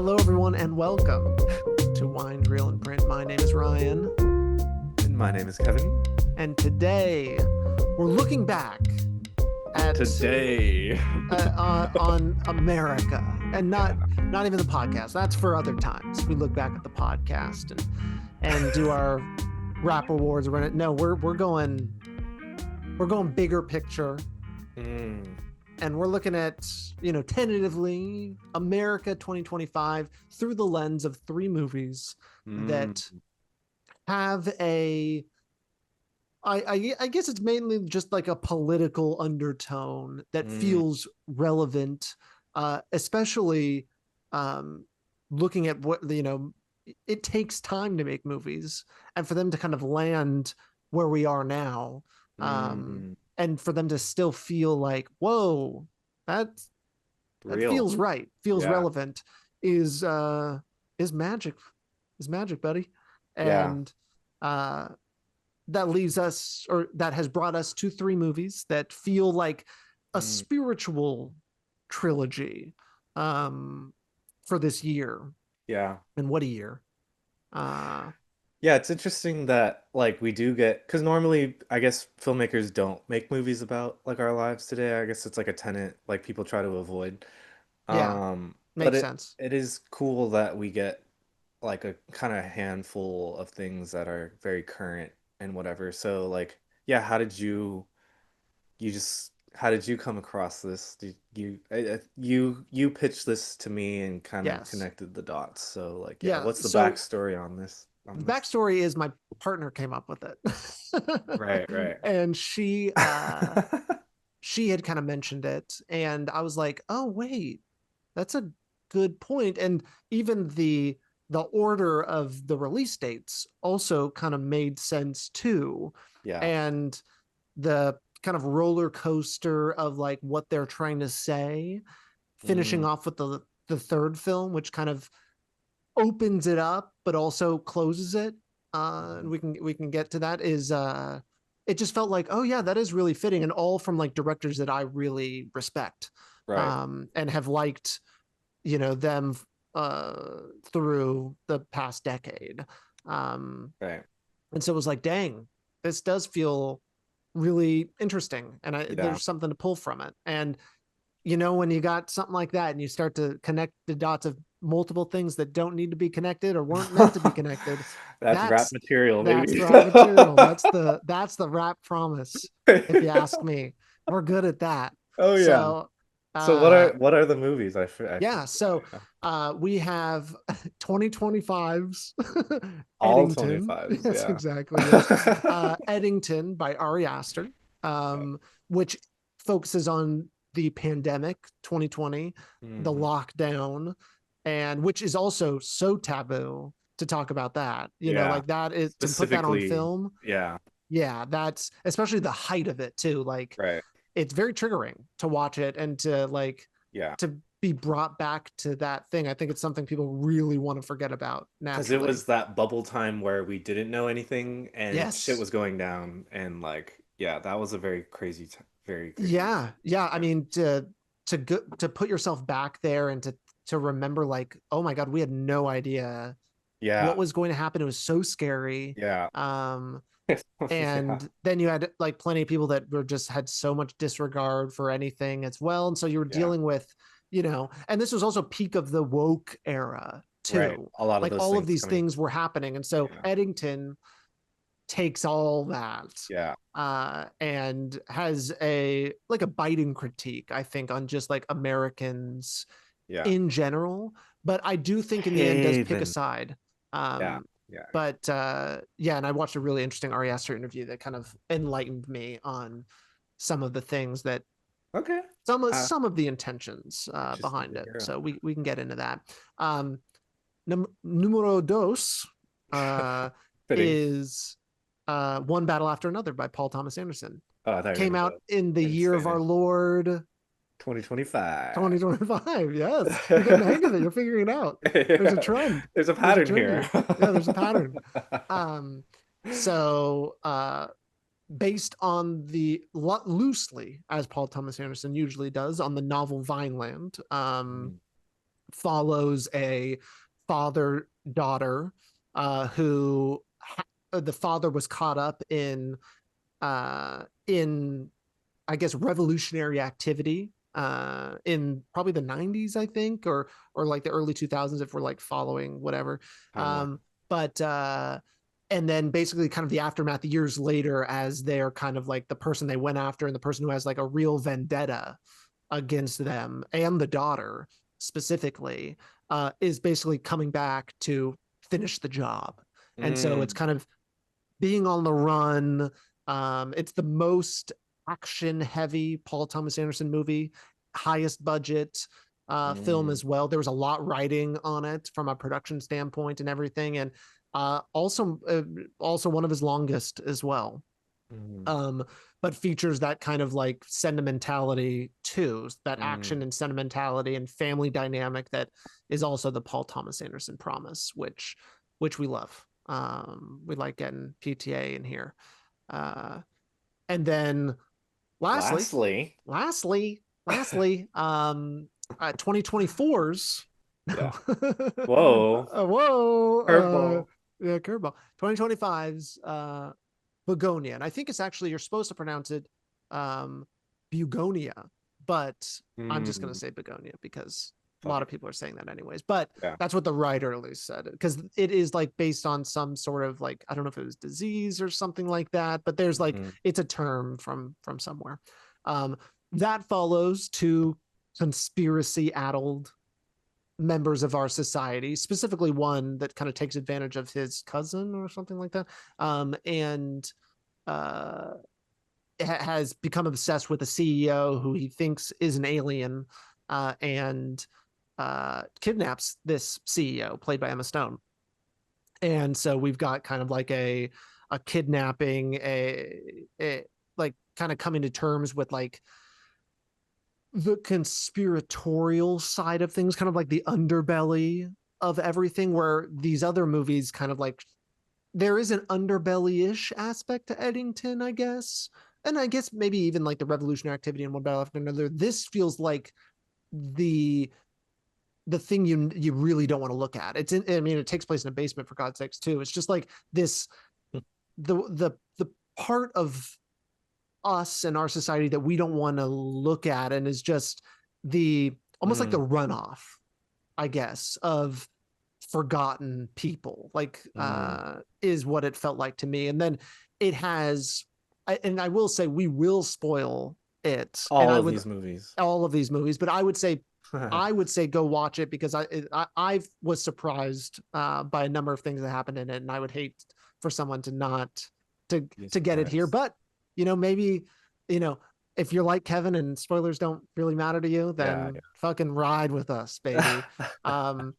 Hello, everyone, and welcome to Wine, Reel, and Print. My name is Ryan, And my name is Kevin. and today we're looking back at Today. on America, and Yeah. not even the podcast. That's for other times. We look back at the podcast and do our rap awards. No, we're going bigger picture. And we're looking at, tentatively America 2025 through the lens of three movies that have I guess it's mainly just like a political undertone that feels relevant, especially looking at what, it takes time to make movies, and for them to kind of land where we are now. And for them to still feel like, whoa, that feels right, feels relevant, is magic, buddy. And that leaves us, or that has brought us to three movies that feel like a spiritual trilogy for this year. Yeah. And what a year. Yeah, it's interesting that we do get, because normally I guess filmmakers don't make movies about like our lives today. I guess it's like a tenet like people try to avoid. Yeah, But makes it sense. it is cool that we get like a kind of handful of things that are very current and whatever. So yeah, how did you come across this? You pitched this to me and kind of Yes. connected the dots. So yeah, Yeah. what's the So backstory on this? the backstory is my partner came up with it. Right. And she had kind of mentioned it, and I was like, oh wait, that's a good point. And even the order of the release dates also kind of made sense too. Yeah. And the kind of roller coaster of like what they're trying to say, finishing off with the third film, which kind of opens it up but also closes it. And we can get to that. Is it just felt like, oh yeah, that is really fitting, and all from like directors that I really respect, Right. and have liked, them through the past decade. Right. And so it was like, dang, this does feel really interesting, and Yeah. there's something to pull from it. And when you got something like that and you start to connect the dots of multiple things that don't need to be connected or weren't meant to be connected, That's rap that's material, that's baby. the rap material. That's the rap promise, if you ask me. We're good at that. Oh yeah. So So uh what are the movies? I yeah, forget. so we have 2025's All Eddington. 25s, Yes, yeah. exactly. Yes. Eddington by Ari Aster, which focuses on the pandemic 2020, the Mhm. lockdown, and which is also so taboo to talk about that. Yeah. Like that is to put that on Specifically, film. yeah, Yeah, that's especially the height of it too. Like right. it's very triggering to watch it and to like Yeah. to be brought back to that thing. I think it's something people really want to forget about Because it naturally. was that bubble time where we didn't know anything and shit Yes. was going down and yeah, that was a very crazy Yeah. Yeah. I time. mean, to put yourself back there and to remember like, oh my God, we had no idea what Yeah. was going to happen. It was so scary. Yeah. Yeah. And then you had like plenty of people that were just had so much disregard for anything as well. And so you were Yeah. dealing with, and this was also peak of the woke era Right. too. A lot of Like those all of things these coming. things were happening. And so Yeah. Eddington takes all that Yeah. and has a like a biting critique, I think, on just like Americans Yeah. in general. But I do think in the end does pick a Haven. side. Yeah. Um, Yeah. but yeah, and I watched a really interesting Ari Aster interview that kind of enlightened me on some of the things that Okay. some of the intentions Interesting behind to it. hear So on that. we can get into that. Numero dos Fitting. is One Battle After Another by Paul Thomas Anderson. Oh, I thought you were Came gonna out go in the year of our insane. Lord 2025. 2025. Yes, you're getting the hang of it. You're figuring it out. There's a Yeah. trend. There's a There's a pattern trend here. here. Yeah, there's a pattern. Um, so based on the loosely, as Paul Thomas Anderson usually does, on the novel Vineland, Mm. follows a father daughter who the father was caught up in I guess revolutionary activity in probably the 90s, I think, or like the early 2000s if we're like following whatever. Timeline. But and then basically kind of the aftermath years later as they're kind of like the person they went after and the person who has like a real vendetta against them and the daughter specifically is basically coming back to finish the job. And so it's Mm, kind of being on the run. It's the most action heavy Paul Thomas Anderson movie, highest budget film mm, as well. There was a lot writing on it from a production standpoint and everything, and also one of his longest as well. mm, Um, but features that kind of like sentimentality too, that mm. action and sentimentality and family dynamic that is also the Paul Thomas Anderson promise, which we love. We like getting PTA in here. Uh, and then lastly, Lastly, lastly, lastly, 2024's no, yeah. Whoa. whoa, Curveball. yeah, curveball. 2025's Bugonia, and I think it's actually you're supposed to pronounce it um, Bugonia, but I'm just gonna Mm, say Begonia because a fuck lot of it. people are saying that anyways. But Yeah. that's what the writer at least said because it is like based on some sort of like I don't know if it was disease or something like that, but there's like Mm, it's a term from somewhere. Um, that follows two conspiracy addled members of our society, specifically one that kind of takes advantage of his cousin or something like that, and uh, has become obsessed with a CEO who he thinks is an alien, and kidnaps this CEO played by Emma Stone. And so we've got kind of like a kidnapping, a like kind of coming to terms with like the conspiratorial side of things, kind of like the underbelly of everything, where these other movies kind of like there is an underbelly-ish aspect to Eddington, I guess. And I guess maybe even like the revolutionary activity in one battle after another. This feels like the the thing you really don't want to look at. It's in, I mean, it takes place in a basement for God's sakes too. It's just like this the part of us and our society that we don't want to look at and is just the almost like the mm, runoff, I guess, of forgotten people like mm. is what it felt like to me. And then it has and I will say we will spoil it and All I of would these movies. all of these movies, but I would say go watch it because I was surprised by a number of things that happened in it, and I would hate for someone to not Be to get it here. surprised. But maybe you know if you're like Kevin and spoilers don't really matter to you, Yeah, then fucking ride with us, baby. yeah. Um,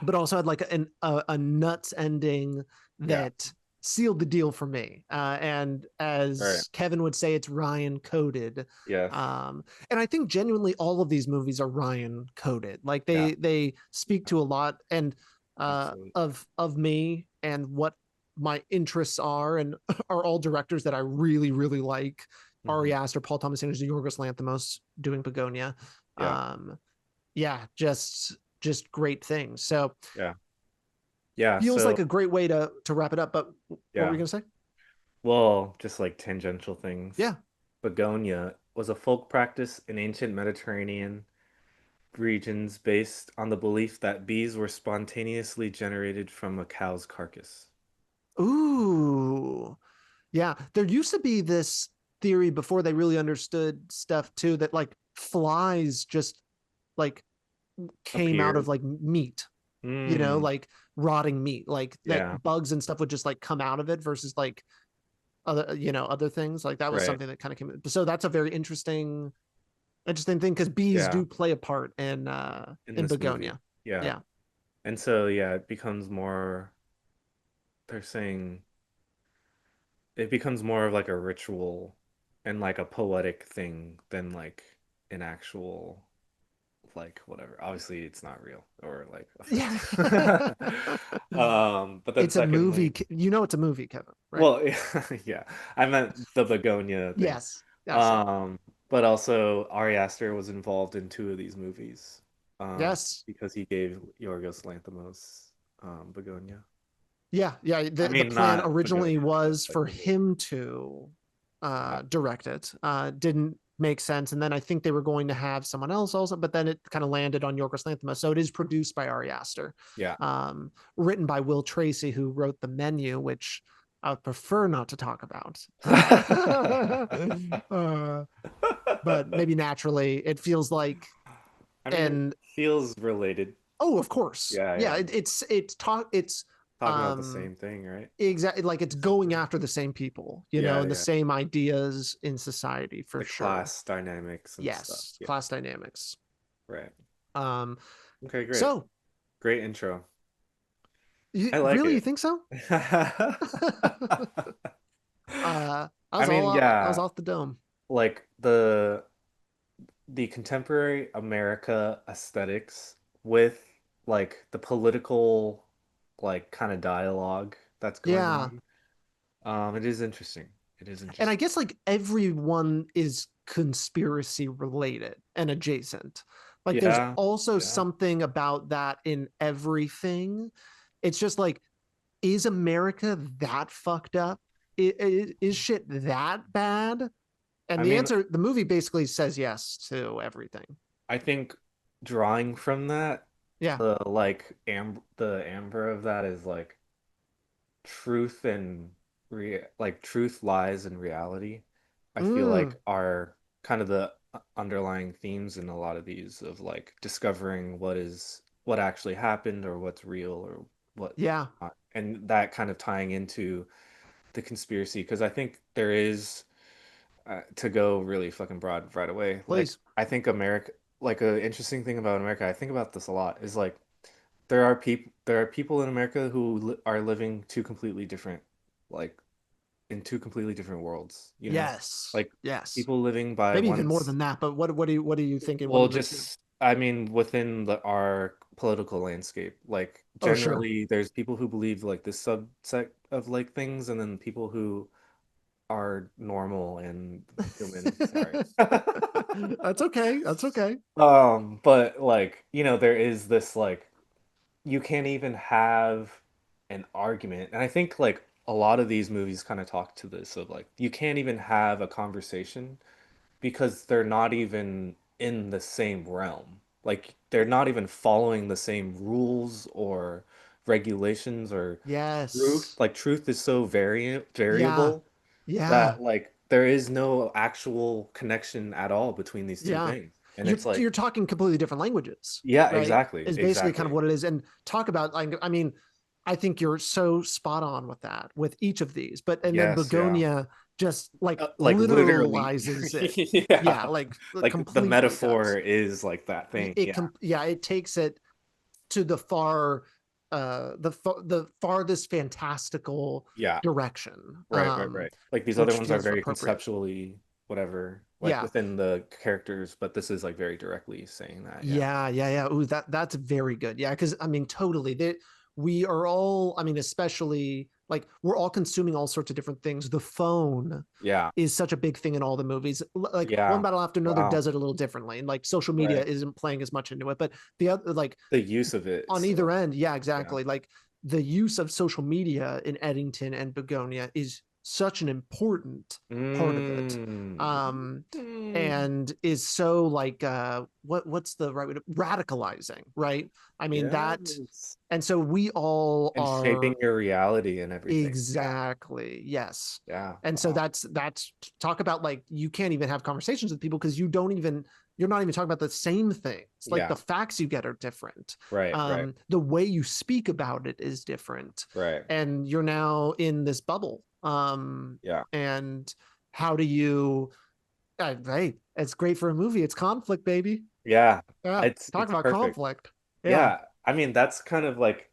but also had like a nuts ending Yeah. that sealed the deal for me. And Right. as Kevin would say, it's Ryan coded. Yes. And I think genuinely all of these movies are Ryan coded. Like Yeah. they speak to a lot and Absolutely. of me and what my interests are, and are all directors that I really really like. Ari Hmm. Aster, Paul Thomas Anderson, Yorgos Lanthimos doing Begonia. Yeah. Um, yeah, just great things. So Yeah. Yeah. feels So, like a great way to wrap it up. But what were yeah. you gonna say? Well, just like tangential things. Yeah. Bugonia was a folk practice in ancient Mediterranean regions based on the belief that bees were spontaneously generated from a cow's carcass. Ooh. Yeah. There used to be this theory before they really understood stuff too that like flies just like came out of Appeared. like meat, Hmm. like rotting meat, like that Yeah. bugs and stuff would just like come out of it versus like other things. Like that was Right. something that kind of came. So that's a very interesting thing because bees Yeah. do play a part In in this movie. Begonia. Yeah. Yeah. And so, yeah, it becomes more, they're saying it becomes more of like a ritual and like a poetic thing than like an actual like whatever. Obviously, it's not real or like a Yeah. fake. But then It's a movie. secondly, It's a movie, Kevin, right? well, yeah, I meant the begonia thing. Yes. I see. Um, but also Ari Aster was involved in two of these movies. Yes. because he gave Yorgos Lanthimos Bugonia. Yeah. I The mean, plan not originally Bugonia, but was like for the movie. him to Yeah. direct it. Didn't make sense. And then I think they were going to have someone else also, but then it kind of landed on Yorgos Lanthimos. So it is produced by Ari Aster, Yeah. written by Will Tracy, who wrote The Menu, which I would prefer not to talk about. uh, but maybe naturally it feels like, I mean, it and feels related. oh, of course. Yeah, Yeah, yeah. it's Talking about the um same thing, right? exactly like it's going after the same people, Yeah, and the yeah. same ideas in society for The sure. class dynamics and stuff. Yes, Yeah, class dynamics. right. Um, Okay, great. so Great intro. you I like really you it. think so? I mean, That was yeah, off the dome. like the contemporary America aesthetics with like the political like kind of dialogue that's going Yeah, on. It is interesting. It is and I interesting. guess like everyone is conspiracy related and adjacent. Like there's Yeah, also yeah. something about that in everything. It's just like, is America that fucked up? Is shit that bad? And I the mean, answer, the movie basically says yes to everything. I think drawing from that, Yeah. the amber of that is like truth and like truth lies in reality. I feel Mm, like are kind of the underlying themes in a lot of these of like discovering what actually happened or what's real or what yeah. not. And that kind of tying into the conspiracy because I think there is to go really fucking broad right away. Like Please. I think America, like a interesting thing about America, I think about this a lot, is like there are people in America who are living two completely different, like in two completely different worlds, you know? Yes. Like Yes. people living by Maybe even more one's, than that. But what are you thinking? What well, are the two? just I mean within our political landscape, like Oh, sure. generally there's people who believe like this subset of like things, and then people who are normal and human. Sorry. That's okay. That's okay. But like, there is this like you can't even have an argument. And I think like a lot of these movies kind of talk to this of like you can't even have a conversation because they're not even in the same realm. Like they're not even following the same rules or regulations or truth. Yes. Like truth is so Yeah. variable Yeah. that like there is no actual connection at all between these two Yeah. things. And it's You're like, talking completely different languages, yeah, right? exactly, Is basically kind of exactly. what it is. And talk about like, I mean, I think you're so spot on with that with each of these. But and then Yes, yeah. Begonia just like Like literally, literalizes it. Yeah, yeah. like Like the completely metaphor does. is like that thing. Yeah, Yeah, it takes it to the far the farthest fantastical yeah. direction, Right. Like these other which ones are feels very appropriate. conceptually whatever, like Yeah. within the characters, but this is like very directly saying that. Yeah. Yeah. Ooh, that's very good. Yeah, because I mean, totally. We are all, I mean, especially like we're all consuming all sorts of different things. The phone Yeah. is such a big thing in all the movies. Like One Yeah. Battle After Another Wow. does it a little differently, and like social media Right. isn't playing as much into it. But the other, like The use of it on still. either end, yeah, Yeah. exactly. Like the use of social media in Eddington and Begonia is such an important part of it. Mm. Um, Mm. and is so like what's the right way to radicalizing, right? I mean that, Yes. and so we all And shaping are. your reality and everything. Yeah. Exactly. Yes. Yeah. And so Wow. that's talk about like you can't even have conversations with people because you're not even talking about the same things. Like the Yeah. facts you get are different. Right. The way you speak about it is different. Right. And you're now in this bubble. Yeah. And how do you hey, it's great for a movie. It's conflict, baby. Yeah. Yeah. Talk It's about perfect. conflict. Yeah. Yeah. I mean, that's kind of like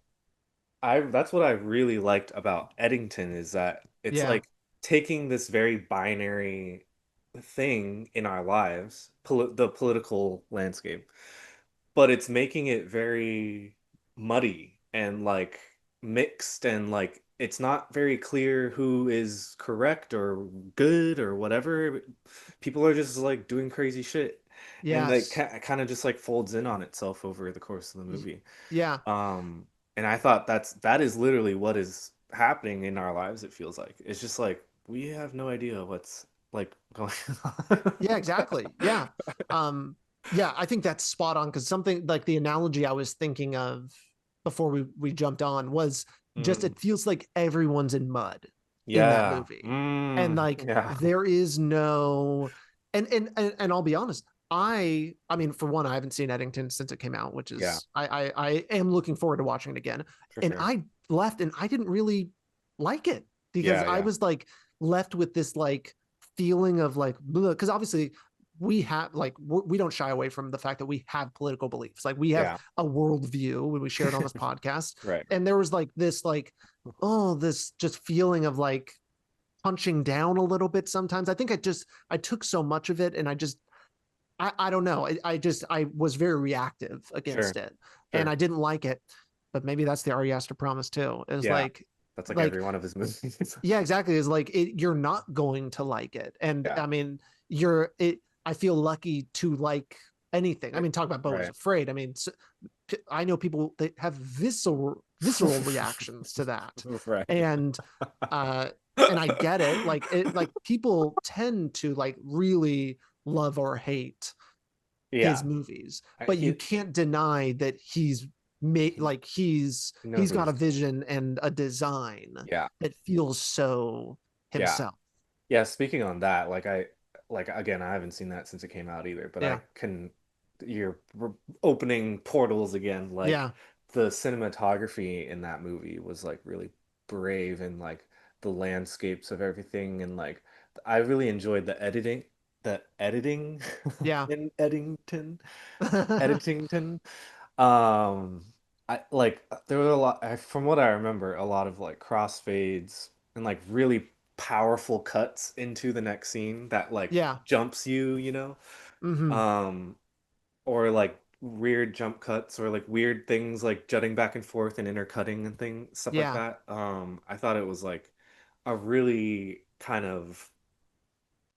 that's what I really liked about Eddington is that it's Yeah. like taking this very binary thing in our lives, the political landscape, but it's making it very muddy and like mixed and like it's not very clear who is correct or good or whatever. People are just like doing crazy shit. And like Yes. kind of just like folds in on itself over the course of the Y- movie. Yeah. And I thought that is literally what is happening in our lives, it feels like. It's just like we have no idea what's like going on. Yeah, exactly. Yeah. Um, yeah, I think that's spot on because something like the analogy I was thinking of before we jumped on was just Mm. it feels like everyone's in mud in that Yeah. movie. And Mm. like Yeah. there is no and I'll be honest, I mean for one, I haven't seen Eddington since it came out, which Yeah, is I am looking forward to watching it again. for And sure. I left and I didn't really like it because Yeah, I yeah. was like left with this like feeling of like because obviously we have like we don't shy away from the fact that we have political beliefs, like we have Yeah. a worldview when we share it on this podcast. Right. And there was like this like oh this just feeling of like punching down a little bit sometimes. I think I took so much of it and I don't know, I just I was very reactive against Sure. it and I Sure. didn't like it. But maybe that's the Ari Aster promise too, is Yeah. That's like like every one of his movies. yeah, exactly. Is like you're not going to like it, and Yeah. I mean, you're it. I feel lucky to like anything. I mean, talk about Bo was Right. afraid. I mean, I know people that have visceral reactions to that, Right. and uh, and I get it. Like people tend to like really love or hate his Yeah. movies, I, but you he can't deny that he's made he like he he's knows what got a he's doing. vision and a design Yeah. that feels so Yeah. himself. Yeah, speaking on that, like again, I haven't seen that since it came out either, but I Yeah. can you're opening portals again. Like Yeah. the cinematography in that movie was like really brave and like the landscapes of everything and like I really enjoyed the editing Yeah. in Eddington. Um, I like there were a lot from what I remember, a lot of like crossfades and like really powerful cuts into the next scene that like Yeah. jumps you, you know? Hmm. Um, or like weird jump cuts or like weird things like jutting back and forth and intercutting and things, stuff like Yeah. that. I thought it was like a really kind of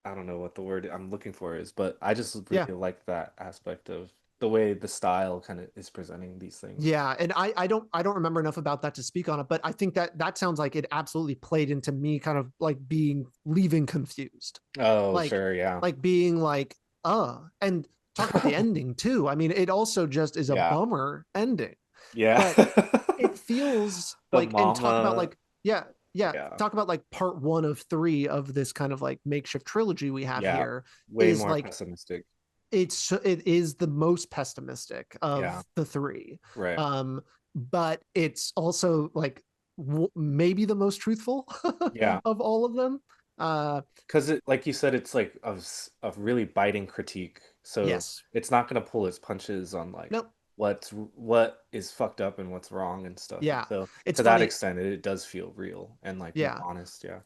I don't know what the word I'm looking for is, but I just Yeah. really like that aspect of the way the style kind of is presenting these things. Yeah. And I don't remember enough about that to speak on it, but I think that that sounds like it absolutely played into me kind of like being leaving confused. Oh, Like sure, yeah. being like, and talk about the ending too. I mean, it also just is a Yeah. bummer ending. Yeah. But it feels The like and talk about mama, like yeah yeah yeah. talk about like part one of three of this kind of like makeshift trilogy we have Yeah. here Way is more like pessimistic. it is the most pessimistic Yeah. of the three. Right. But it's also like maybe the most truthful Yeah. of all of them. Because it, like you said, it's like of really biting critique. So Yes. it's not gonna pull its punches on like Nope. what is fucked up and what's wrong and stuff. And Yeah, so it's to that funny. extent, it does feel real and like more Yeah. honest. Yeah.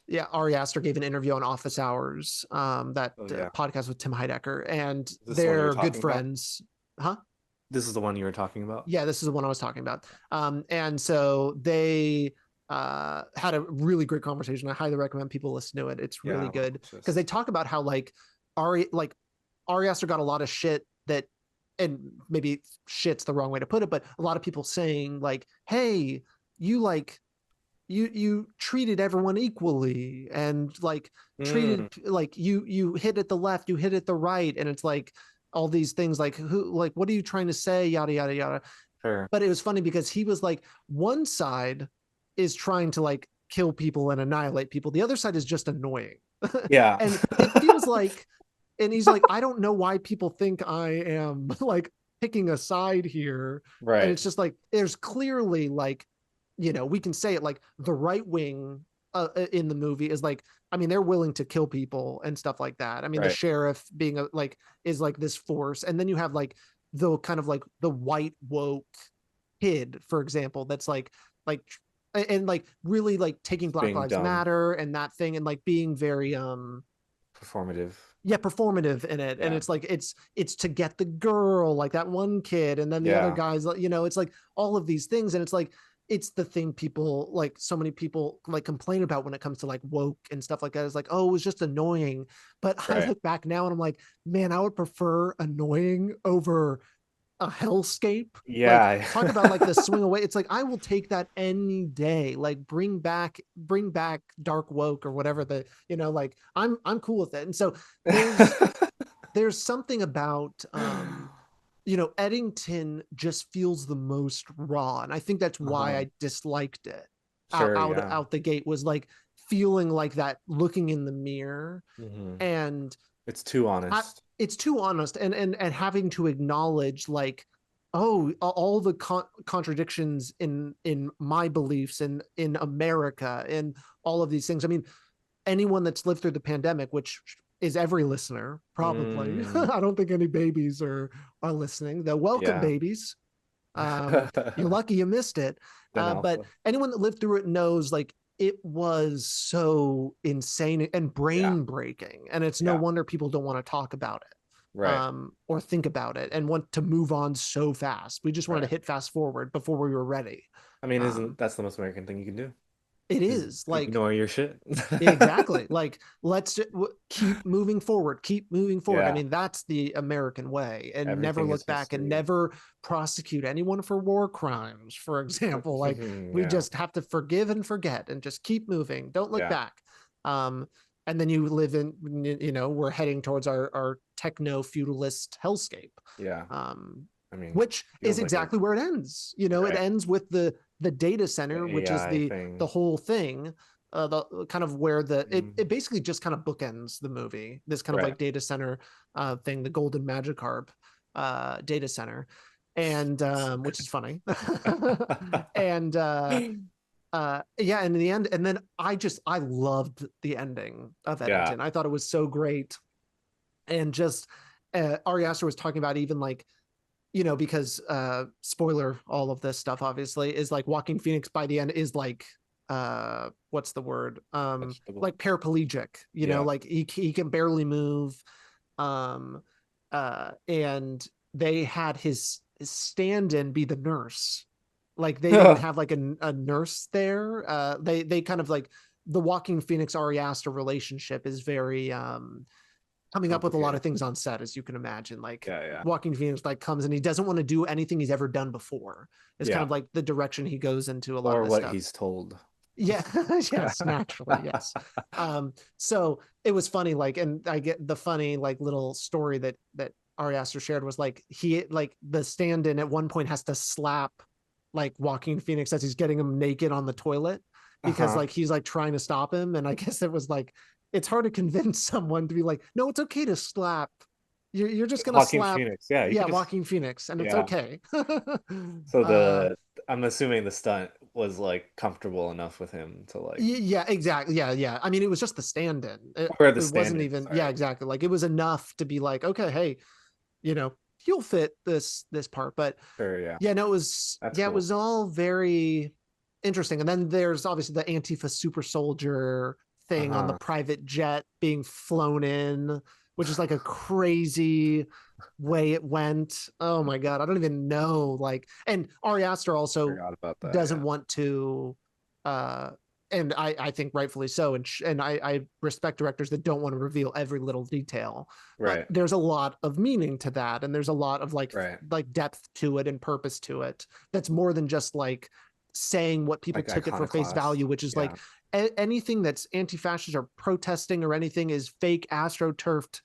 Yeah, Ari Aster gave an interview on Office Hours, that Oh yeah. podcast with Tim Heidecker, and Is this the one you were they're good talking about? friends. Huh? This is the one you were talking about? Yeah, this is the one I was talking about. And so they had a really great conversation. I highly recommend people listen to it. It's Yeah, I really want to good watch because they this. talk about how Ari Aster got a lot of shit that, and maybe shit's the wrong way to put it, but a lot of people saying like, "Hey, you like you treated everyone equally and like treated Mm, like you hit at the left, you hit at the right," and it's like all these things like who like what are you trying to say, yada yada yada. sure. But it was funny because he was like one side is trying to like kill people and annihilate people, the other side is just annoying. Yeah. And it feels like, and he's like, I don't know why people think I am like picking a side here. And Right. it's just like there's clearly like, we can say it like the right wing in the movie is like, I mean, they're willing to kill people and stuff like that. I mean, the Right. sheriff being a like is like this force, and then you have like the kind of like the white woke kid, for example, that's like and like really like taking Just Black being Lives dumb, Matter and that thing and like being very performative. yeah performative in it, and Yeah. it's like it's to get the girl like that one kid, and then the other Yeah. guys, it's like all of these things, and it's like it's the thing people like, so many people like complain about when it comes to like woke and stuff like that. It's like, oh, it was just annoying. But I Right. look back now and I'm like, man, I would prefer annoying over a hellscape. Like, Yeah. talk about like the swing away. It's like I will take that any day. Like, bring back dark woke or whatever, the, like, I'm cool with it. And so there's something about Eddington just feels the most raw, and I think that's why Uh-huh. I disliked it Sure, yeah. out the gate, was like feeling like that, looking in the mirror. Hmm. And It's too I, honest. it's too honest, and having to acknowledge like, oh, all the contradictions in my beliefs in America and all of these things. I mean, anyone that's lived through the pandemic, which is every listener, probably. Mm, I don't think any babies are listening. The welcome yeah. babies. You're lucky you missed it. Then But Alpha. anyone that lived through it knows like it was so insane and Yeah. brain breaking, and it's no Yeah. wonder people don't want to talk about it, Right. or think about it, and want to move on so fast. We just wanted to Right. hit fast forward before we were ready. I mean, isn't Um, that's the most American thing you can do? it Is is like, ignore your shit. exactly. Like, let's keep moving forward, keep moving forward. I Yeah. mean, that's the American way, and never Everything is look back, and history. never prosecute anyone for war crimes, for example. Like, we Yeah. just have to forgive and forget and just keep moving. Don't look Yeah. back. Um, and then you live in, we're heading towards our techno feudalist hellscape, Yeah. um, I mean, which is feels like it. exactly where it ends. It Right. ends with the data center, The which is AI the thing. whole thing, the kind of where it Mhm. basically just kind of bookends the movie. This kind of Right. like data center thing, the Golden Magikarp data center, and which is funny, and yeah, and in the end, and then I loved the ending of Yeah. Eddington. I thought it was so great, and just Ari Aster was talking about, even like, because spoiler, all of this stuff obviously is like Walking Phoenix by the end is like, what's the word, Vegetable. like paraplegic, Yeah. like he can barely move. um and they had his stand-in be the nurse. Like, they didn't have like a nurse there. They kind of like, the Walking Phoenix Ari Aster relationship is very coming up with a lot Complicated. of things on set, as you can imagine. Like, Yeah, yeah. Walking Phoenix like comes and he doesn't want to do anything he's ever done before. It's kind Yeah. of like the direction he goes into a lot of Or this what stuff. he's told. Yeah, yes, naturally, yes. So it was funny, like, and I get the funny like little story that Ari Aster shared, was like, he like the stand-in at one point has to slap like Walking Phoenix as he's getting him naked on the toilet, because Uh-huh. like he's like trying to stop him, and I guess it was like, it's hard to convince someone to be like, no, it's okay to slap. You're just gonna Joaquin slap, Phoenix. Yeah, you yeah, could just Walking Phoenix, and it's yeah. okay. So uh I'm assuming the stunt was like comfortable enough with him to like Yeah, exactly. Yeah, yeah. I mean, it was just the stand-in. It, or the it wasn't stand-in, even. Yeah, sorry. exactly. Like, it was enough to be like, okay, hey, you know, you'll fit this part. But Sure, yeah. yeah, no, That's it cool. was all very interesting. And then there's obviously the Antifa super soldier thing on the Uh-huh. private jet being flown in, which is like a crazy way it went. Oh my god, I don't even know. Like, and Ari Aster also Forgot about that, doesn't yeah. want to, uh and I think rightfully so, and I respect directors that don't want to reveal every little detail, but Right. there's a lot of meaning to that, and there's a lot of Right. like depth to it and purpose to it, that's more than just like saying what people Like took it for face iconoclast. value, which is Yeah. like, anything that's anti-fascist or protesting or anything is fake astroturfed,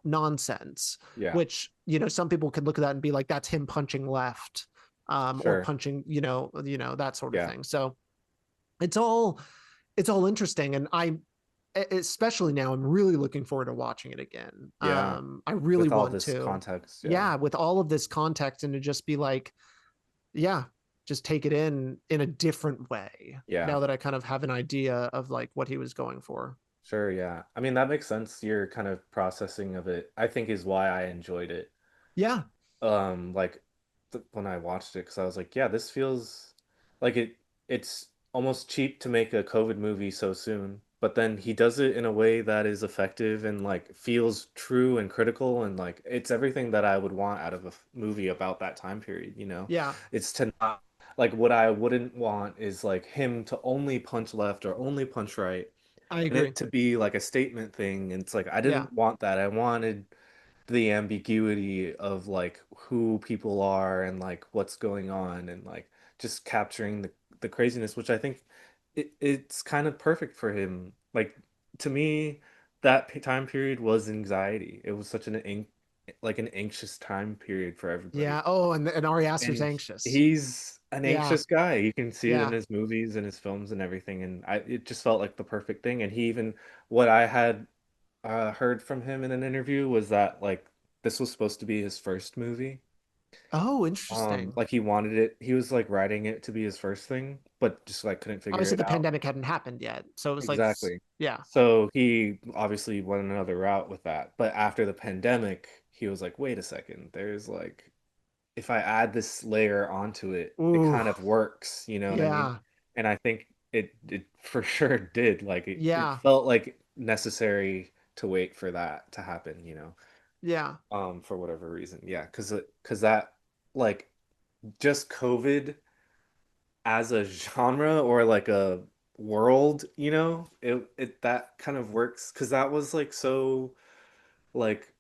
nonsense. Yeah. Which, some people could look at that and be like, that's him punching left, or Sure. punching, that sort of Yeah. thing. So it's all it's all interesting, and I, especially now, I'm really looking forward to watching it again. Yeah. I really With all want this to, context, yeah. yeah, with all of this context, and to just be like, yeah, just take it in a different way, Yeah. now that I kind of have an idea of like what he was going for. Sure, yeah. I mean, that makes sense. Your kind of processing of it, I think, is why I enjoyed it. Yeah, Like when I watched it, because I was like, yeah, this feels like it's almost cheap to make a COVID movie so soon, but then he does it in a way that is effective and like feels true and critical, and like it's everything that I would want out of a movie about that time period, you know? yeah, It's to not like what I wouldn't want is like him to only punch left or only punch right, I and agree. it to be like a statement thing. And it's like I Yeah. didn't want that. I wanted the ambiguity of like who people are and like what's going on and like just capturing the craziness, which I think it's kind of perfect for him. Like to me, that time period was anxiety. It was such like an anxious time period for everybody. Yeah. Oh, and Ari Aster's And anxious. he's an Yeah. anxious guy. You can see it in Yeah. his movies and his films and everything. And it just felt like the perfect thing. And he even, what I had heard from him in an interview was that like this was supposed to be his first movie. Oh, interesting. Like he wanted it, he was like writing it to be his first thing, but just like couldn't figure Obviously, it the out. pandemic hadn't happened yet, so it was like, Exactly. yeah. So he obviously went another route with that. But after the pandemic, he was like, wait a second, there's like if I add this layer onto it, it Ooh. kind of works, you know what I mean? Yeah. And I think it for sure did. Like it Yeah. felt like necessary to wait for that to happen, Yeah. for whatever reason. Yeah, because that like just COVID as a genre or like a world, it that kind of works because that was like so like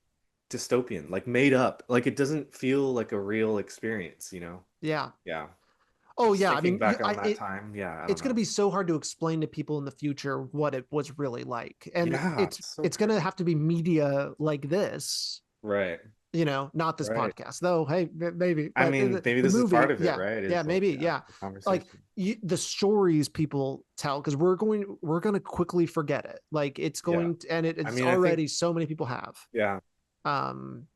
dystopian, like made up. Like it doesn't feel like a real experience. Yeah. Yeah. Oh, Just yeah. I thinking mean, back on that time, yeah, I don't it's going to know. be so hard to explain to people in the future what it was really like, and Yeah, it's it's so it's going to crazy. have to be media like this, Right, not this right. podcast though. Hey, maybe, I but mean, maybe the this is part movie, of it, yeah, right? yeah, Is like, maybe, yeah, yeah. the Like conversation. the stories people tell, because we're going to quickly forget it. Like it's Yeah. going to, and I it's mean, I think, already so many people have. yeah, Um,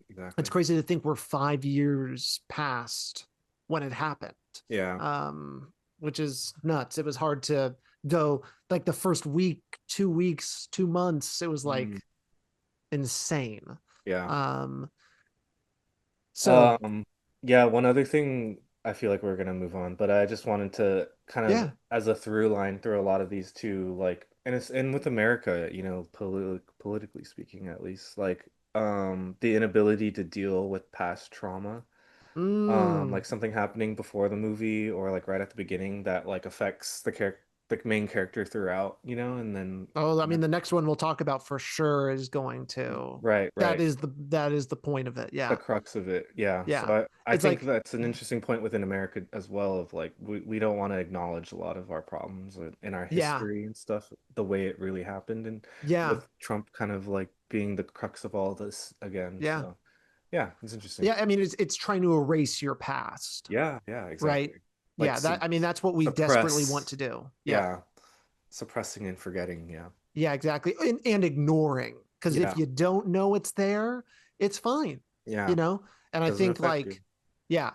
it's exactly. crazy to think we're 5 years past when it happened. Yeah. Um, which is nuts. It was hard to go like the first week, 2 weeks, 2 months. It was like Mm, insane. yeah. Um, so Um, yeah, one other thing I feel like we're gonna move on, but I just wanted to kind of yeah. as a through line through a lot of these too, like and with America, politically speaking at least, like the inability to deal with past trauma. Mm. Like something happening before the movie or like right at the beginning that like affects the main character throughout, and then Oh, I mean, the next one we'll talk about for sure is going to. right, That right. is the point of it. The Yeah, crux of it. Yeah. So yeah. I It's think like, that's an interesting point within America as well of like we don't want to acknowledge a lot of our problems in our yeah, history and stuff the way it really happened and yeah, with Trump kind of like being the crux of all this again. yeah, So yeah, it's interesting. yeah. I mean, it's trying to erase your past, Yeah, yeah, right? exactly. Like Yeah. That I mean, that's what we desperately want suppress. to do. Yeah, Yeah, suppressing and forgetting. Yeah. yeah, exactly, and ignoring, because if Yeah. you don't know it's there, it's fine. you Yeah. know. And I Doesn't think affect you. like, yeah,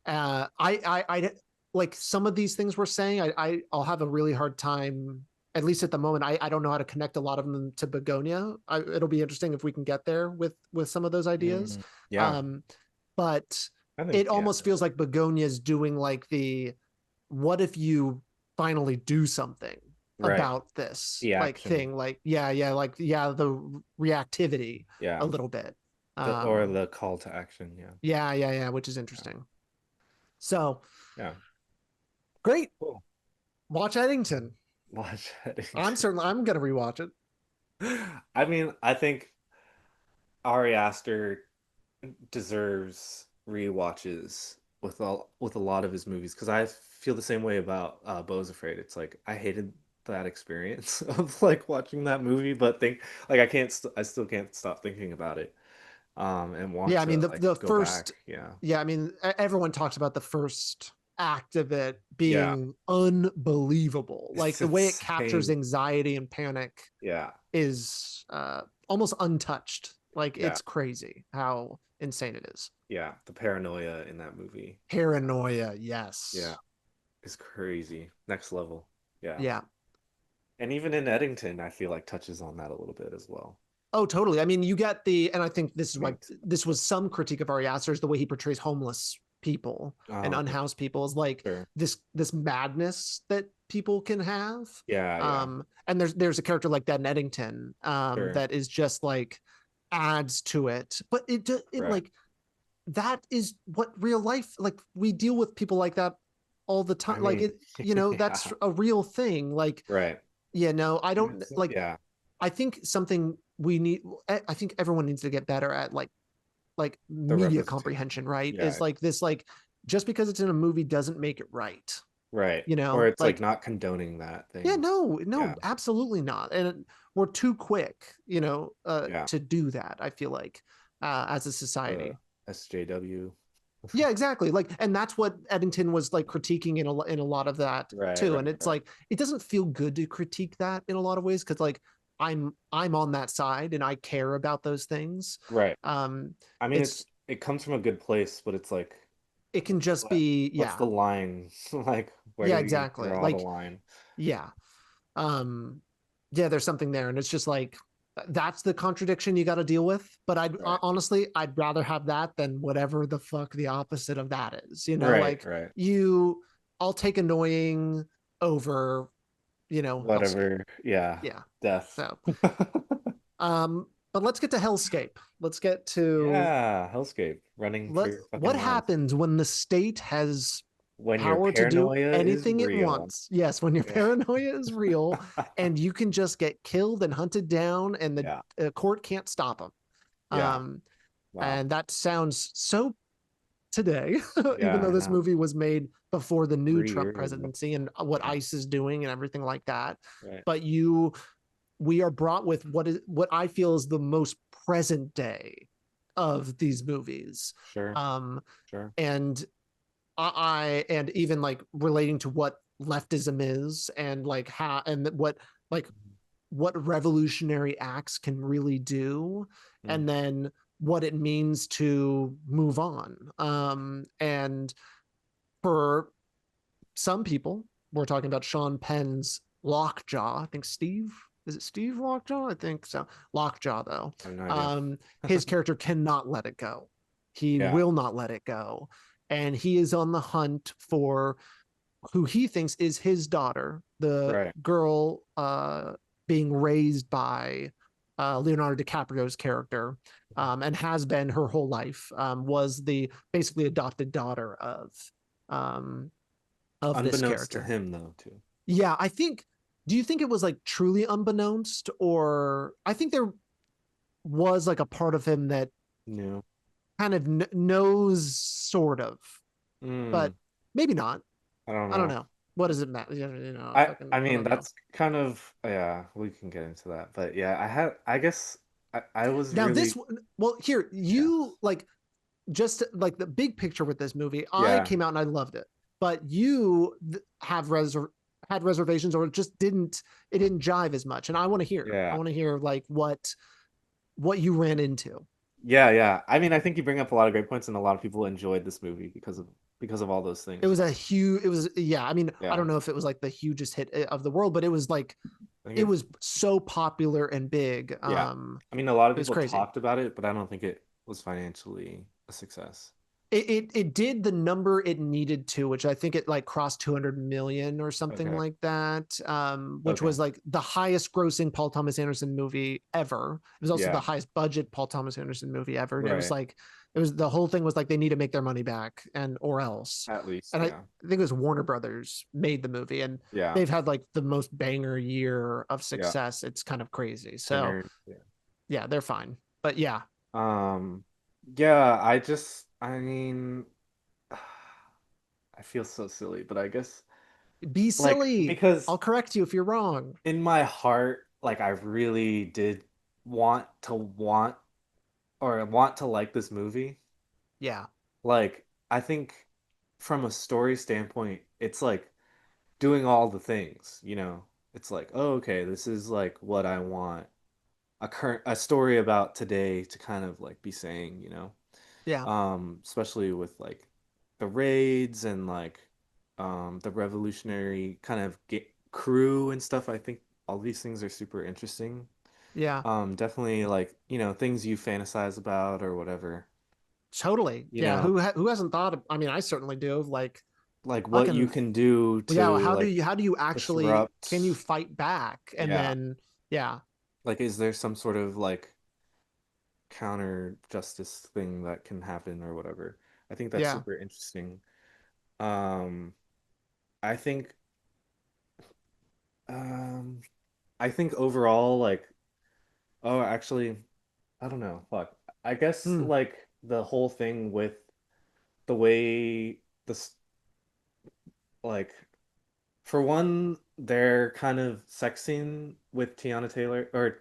I like some of these things we're saying. I'll have a really hard time. At least at the moment, I don't know how to connect a lot of them to Begonia. It'll be interesting if we can get there with some of those ideas. Mm, yeah. Um, but I think it yeah. almost feels like Begonia is doing like the what if you finally do something Right. about this The like action. thing, like yeah, like yeah, the reactivity a Yeah. little bit. Or um the call to action. Yeah. yeah, which is Yeah. interesting. So Yeah. great. Cool. Watch Eddington. Watch I'm Eddington. certainly, I'm gonna rewatch it. I mean, I think Ari Aster deserves rewatches with a lot of his movies because I feel the same way about Beau's Afraid. It's like I hated that experience of like watching that movie, but think like I still can't stop thinking about it. And want Yeah, I mean to the like the go back. first, Yeah. yeah, I mean everyone talks about the first act of it Yeah. being unbelievable. Like It's the way it captures insane. anxiety and panic Yeah. is almost untouched. Like Yeah. it's crazy how insane it is. Yeah. The paranoia in that movie. Paranoia, Yeah. yes. Is crazy. Next level. Yeah. Yeah. And even in Eddington, I feel like touches on that a little bit as well. Oh, totally. I mean, you get the, and I think this is why Makes this was some critique of Ari Aster, is the way he portrays homeless people and oh, unhoused people, is like sure. this madness that people can have. Yeah, yeah. And there's a character like that in Eddington, Sure. that is just like adds to it, but it Right. like that is what real life, like we deal with people like that all the I time. Like mean, it, you know, that's yeah, a real thing. Like, right. yeah, no, I don't like. Yeah, I think something we need. I think everyone needs to get better at like the media representation. comprehension. Right? Yeah, Is like this like just because it's in a movie doesn't make it right. right. You Or know, it's like like not condoning that yeah, thing. no, Yeah, no, absolutely not. And we're too quick, yeah. to do that. I feel like as a The society. SJW. Yeah, exactly. Like, and that's what Eddington was like critiquing in a lot of that Right, too. right, And it's right. like it doesn't feel good to critique that in a lot of ways because like I'm on that side and I care about those things. Right. Um, I mean, it's it comes from a good place, but it's like, it can just what be what's the yeah, line? Like, where yeah, do you exactly. draw the Like line? yeah, um, yeah. There's something there, and it's just like that's the contradiction you got to deal with. But I'd Right. honestly, I'd rather have that than whatever the fuck the opposite of that is. Right, Like right. you, I'll take annoying over hellscape. Whatever. Yeah. Yeah. Death. So, but let's get to hellscape. Let's get to Yeah, hellscape. Running for your what fucking life. happens when the state has When your power to do paranoia is anything it real. wants. Yes, when your Yeah. paranoia is real and you can just get killed and hunted down and the Yeah. court can't stop them. Yeah. Um, Wow. and that sounds so today, Yeah, even though I this know. movie was made before the new 3 Trump years ago. presidency and what Yeah. ICE is doing and everything like that. Right. But we are brought with what I feel is the most present day of these movies. Sure. Um, Sure. and and even like relating to what leftism is and like how and like what revolutionary acts can really do Mm. and then what it means to move on and for some people we're talking about Sean Penn's Lockjaw. I think Steve, is it Steve Lockjaw? I think so. Lockjaw though, I have no idea. his character cannot let it go. He Yeah. will not let it go, and he is on the hunt for who he thinks is his daughter, the Right. girl being raised by Leonardo DiCaprio's character, and has been her whole life. Was the basically adopted daughter um, of this Unbeknownst to character. him, though, too. Yeah, I think. Do you think it was like truly unbeknownst, or I think there was like a part of him that No. kind of knows, sort of, but Mm, maybe not. I don't I don't know. know. What does it matter? I I mean don't know. that's kind of yeah, we can get into that. But yeah, I guess I was Now really this one, well, here yeah. you like just like the big picture with this movie. I Yeah. came out and I loved it, but you have had reservations or it didn't jive as much. And I want to hear. I Yeah. want to hear like what you ran into. Yeah, yeah. I mean, I think you bring up a lot of great points and a lot of people enjoyed this movie because of all those It things. was a huge. It was yeah. I mean, I Yeah. don't know if it was like the hugest hit of the world, but it was like I think it it was so popular and big. yeah. I mean, a lot of It was people crazy. talked about it, but I don't think it was financially a success. It did the number it needed to, which I think it like crossed 200 million or something Okay. like that, which Okay. was like the highest grossing Paul Thomas Anderson movie ever. It was also the Yeah. highest budget Paul Thomas Anderson movie ever, and it was Right. like it was the whole thing was like they need to make their money back and or else. At least, And yeah. I think it was Warner Brothers made the movie, and Yeah. they've had like the most banger year of Yeah. success. It's kind of crazy. So Sinners. Yeah. yeah, they're fine. But yeah, Um, yeah, I mean, I feel so silly, but I guess be like silly. because I'll correct you if you're wrong. in my heart, like I really did want or want to like this movie. Yeah. Like I think from a story standpoint, it's like doing all the things, you know. It's like, oh, okay, this is like what I want a story about today to kind of like be saying, you know. Yeah. Especially with like the raids and like the revolutionary kind of crew and stuff. I think all these things are super interesting. Yeah. Definitely like, you know, things you fantasize about or whatever. Totally. You Yeah. know, Who hasn't thought of, I mean, I certainly do. Like like what you fucking can do yeah, to like how do you actually disrupt. can you fight back? And Yeah. then yeah. Like, is there some sort of like counter justice thing that can happen or whatever? I think that's Yeah. super interesting. Um, I think um I think overall like oh actually I don't know. Fuck. I guess Hmm. like the whole thing with the way this like for one, their kind of sex scene with Tiana Taylor, right?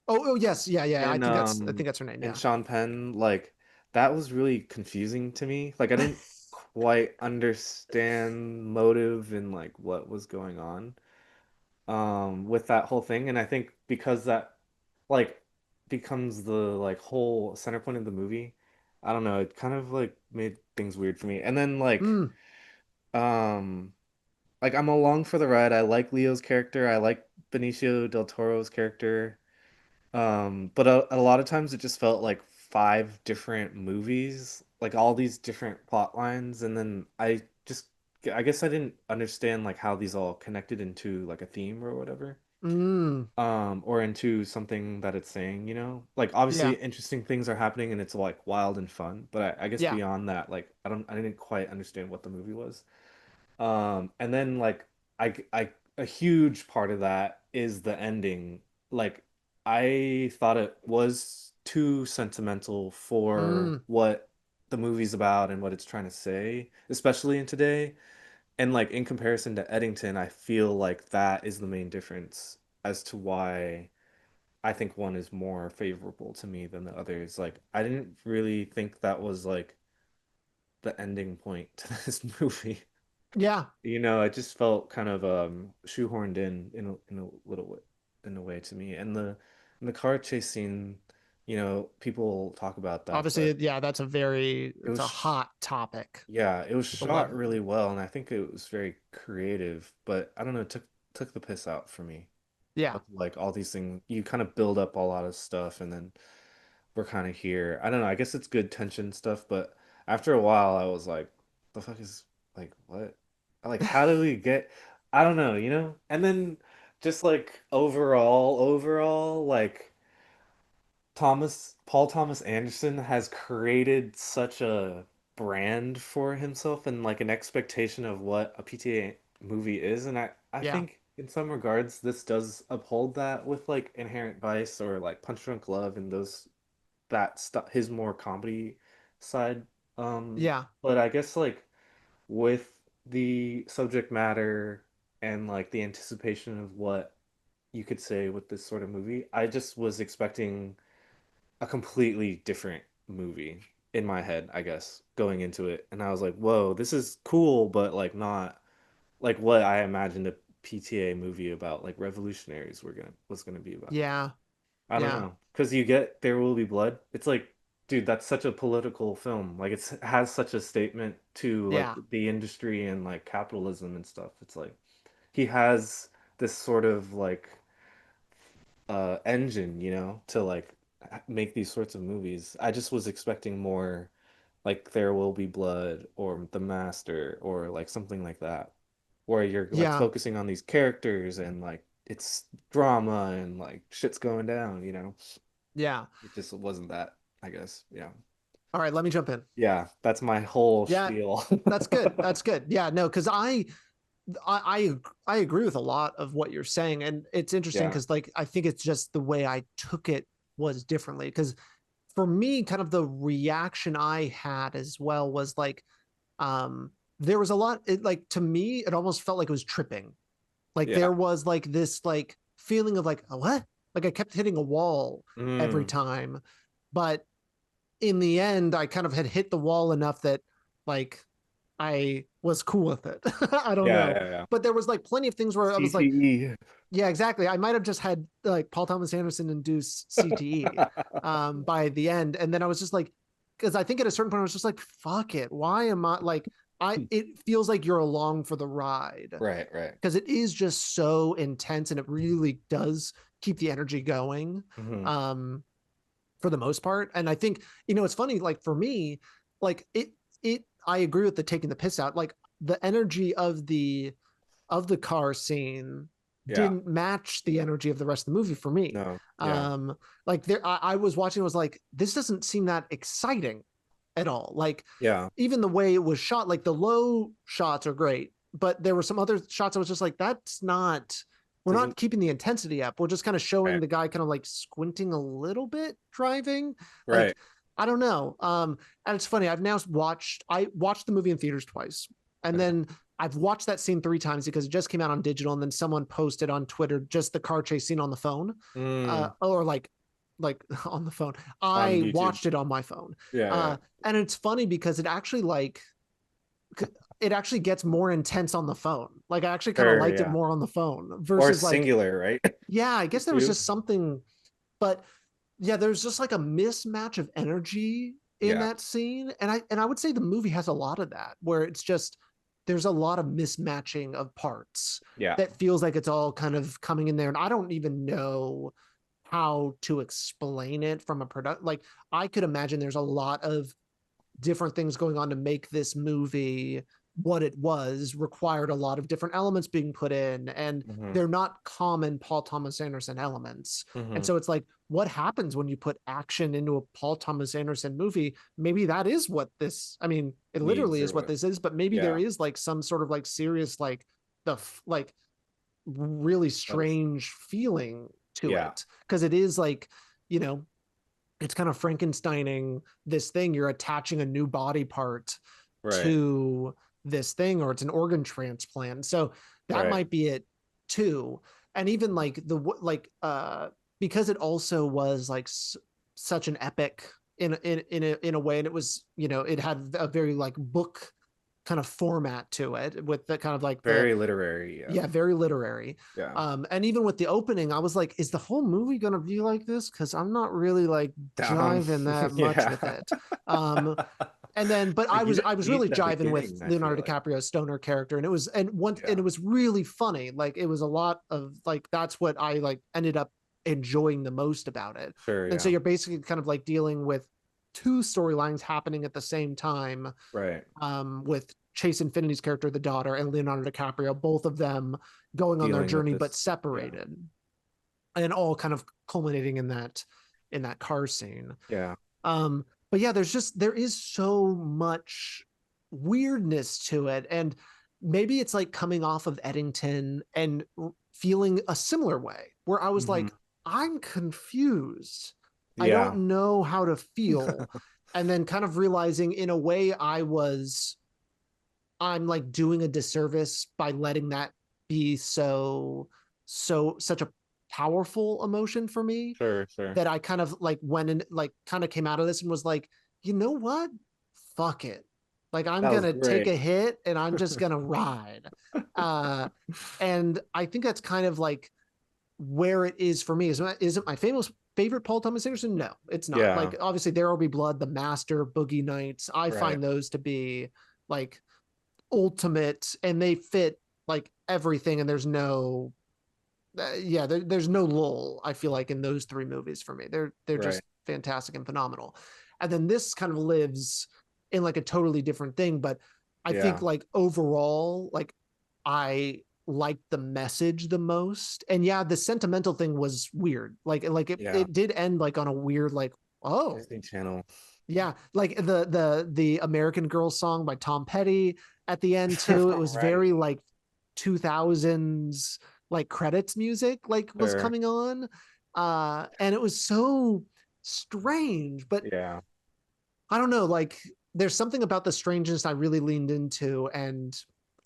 Oh, yes, yeah, yeah. And I think that's her name. and Yeah. Sean Penn, like that was really confusing to me. Like I didn't quite understand motive and like what was going on with that whole thing. And I think because that like becomes the like whole center point of the movie, I don't know, it kind of like made things weird for me. And then Hmm. um like I'm along for the ride. I like Leo's character. I like Benicio del Toro's character. But a lot of times it just felt like five different movies, like all these different plot lines, and then I guess I didn't understand like how these all connected into like a theme or whatever. Hmm. Or into something that it's saying, Like Yeah. obviously interesting things are happening and it's like wild and fun, but I guess Yeah. beyond that, like I didn't quite understand what the movie was. And then like I a huge part of that is the ending. Like I thought it was too sentimental for Hmm. what the movie's about and what it's trying to say, especially in today. And like in comparison to Eddington, I feel like that is the main difference as to why I think one is more favorable to me than the others. Like I didn't really think that was like the ending point to this movie. Yeah. It just felt kind of shoehorned in a little way, in a way to me. And the car chase scene, people talk about that, Obviously, but yeah, it it's was a hot topic. yeah, it was People love shot it. really well, and I think it was very creative, but I don't know, it took the piss out for me. Yeah. Of like all these things, you kind of build up a lot of stuff, and then we're kind of here. I don't know. I guess it's good tension stuff, but after a while, I was like, the fuck is like what? Like, how do we get? I don't know, And then just like overall, like Paul Thomas Anderson has created such a brand for himself and like an expectation of what a PTA movie is, and I Yeah. think in some regards this does uphold that with like Inherent Vice or like Punch Drunk Love and those that stuff his more comedy side Yeah. but I guess like with the subject matter and like the anticipation of what you could say with this sort of movie, I just was expecting a completely different movie in my head, I guess, going into it, and I was like, whoa, this is cool, but like not like what I imagined a PTA movie about like revolutionaries was gonna be about. Yeah. I don't Yeah. know. Because you get There Will Be Blood. It's like, dude, that's such a political film. Like it has such a statement to like Yeah. the industry and like capitalism and stuff. It's like he has this sort of like engine, to like make these sorts of movies. I just was expecting more like There Will Be Blood or The Master or like something like that, where you're like Yeah. focusing on these characters and like it's drama and like shit's going down. Yeah. It just wasn't that, I guess. Yeah. All right, let me jump in. Yeah, that's my whole Yeah, spiel. that's good. That's good. Yeah, no, because I I agree with a lot of what you're saying, and it's interesting Yeah. because like I think it's just the way I took it was differently. Because for me, kind of the reaction I had as well was like, there was a lot. Like to me, it almost felt like it was tripping. Like Yeah. there was like this like feeling of like a what? Like I kept hitting a wall every Mm. time, but in the end, I kind of had hit the wall enough that like I was cool with it. I don't Yeah, know. yeah, yeah. But there was like plenty of things where I was like, CTE. yeah, exactly. I might have just had like Paul Thomas Anderson induce CTE by the end. And then I was just like, because I think at a certain point I was just like, fuck it. Why am I like, it feels like you're along for the ride Right, right. because it is just so intense and it really does keep the energy going. Hmm. Um, for the most part. And I think, it's funny, like for me, like I agree with the taking the piss out. Like the energy of the car scene Yeah. didn't match the energy of the rest of the movie for me. No. Yeah. Um, like I was watching, I was like, this doesn't seem that exciting. at all. Like Yeah. even the way it was shot, like the low shots are great, but there were some other shots I was just like, that's not, we're not Doesn't keeping the intensity up. We're just kind of showing right. the guy kind of like squinting a little bit driving. Right. Like, I don't know. And it's funny. I watched the movie in theaters twice. And Okay. then I've watched that scene 3 times because it just came out on digital. And then someone posted on Twitter just the car chase scene on the phone, Mm, or like on the phone. on I YouTube. watched it on my phone. Yeah, yeah. And it's funny because it actually gets more intense on the phone. Like I actually kind of Sure, liked it yeah. more on the phone Or versus like, singular, right? yeah, I guess there was Too. just something, but yeah, there's just like a mismatch of energy in Yeah. that scene. And I would say the movie has a lot of that where it's just there's a lot of mismatching of parts Yeah. that feels like it's all kind of coming in there. And I don't even know how to explain it from a product. Like I could imagine there's a lot of different things going on to make this movie what it was, required a lot of different elements being put in, and Hmm. they're not common Paul Thomas Anderson elements. And Hmm. so it's like, what happens when you put action into a Paul Thomas Anderson movie? Maybe that is what this, I mean, it Needs literally or is what what? this is, but maybe there Yeah. is like some sort of like serious, like like really That's strange feeling to yeah. it. Cause it is like, you know, it's kind of Frankensteining this thing. You're attaching a new body part Right. to this thing, or it's an organ transplant. So that Right. might be it too. And even like because it also was like such an epic in a way, and it was, you know, it had a very like book kind of format to it with the kind of like the, Very literary, yeah. yeah, very literary. Yeah. And even with the opening, I was like, is the whole movie gonna be like this? Because I'm not really like Down. jiving that much Yeah. with it. Um, and then, but Like you I didn't was need really that jiving with beginning, I feel Leonardo like. DiCaprio's stoner character, and it was and Yeah. it was really funny. Like it was a lot of like that's what I like ended up enjoying the most about it. Sure, And so yeah. you're basically kind of like dealing with two storylines happening at the same time, Right. with Chase Infinity's character, the daughter, and Leonardo DiCaprio, both of them going on their Dealing with journey but this. Yeah. separated, and all kind of culminating in that car scene. Yeah. But yeah, there is so much weirdness to it, and maybe it's like coming off of Eddington and feeling a similar way, where I was Hmm. like, I'm confused. I Yeah. don't know how to feel. And then kind of realizing in a way I'm like doing a disservice by letting that be such a powerful emotion for me, Sure, sure. that I kind of like went and like kind of came out of this and was like, you know what? Fuck it. Like I'm That was gonna take great. a hit and I'm just gonna ride. Uh and I think that's kind of like where it is for me. Is it my famous favorite Paul Thomas Anderson? No, it's not. Yeah. Like obviously There Will Be Blood, The Master, Boogie Nights. I Right. find those to be like ultimate, and they fit like everything, and there's no there's no lull, I feel like, in those three movies for me. They're Right. just fantastic and phenomenal. And then this kind of lives in like a totally different thing, but I think Yeah. like overall, like I liked the message the most. And yeah, the sentimental thing was weird. Like Yeah. it did end like on a weird like, oh, Disney Channel. yeah, like the American Girl song by Tom Petty at the end too. It was Right. very like 2000s like credits music like was Sure. coming on. And it was so strange, but Yeah. I don't know, like there's something about the strangeness I really leaned into and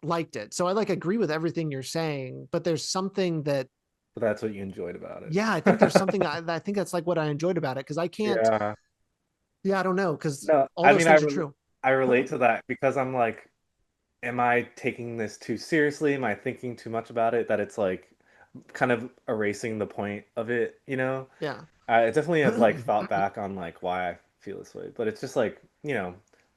liked it. So I like agree with everything you're saying, but there's something that, But that's what you enjoyed about yeah, I think there's it. something I think that's like what I enjoyed about it, because I can't, Yeah. yeah, I don't know, because No, all I those mean things are true. I relate to that because I'm like, am I taking this too seriously? Am I thinking too much about it that it's like kind of erasing the point of it, you know? Yeah. I definitely have like thought back on like why I feel this way, but it's just like,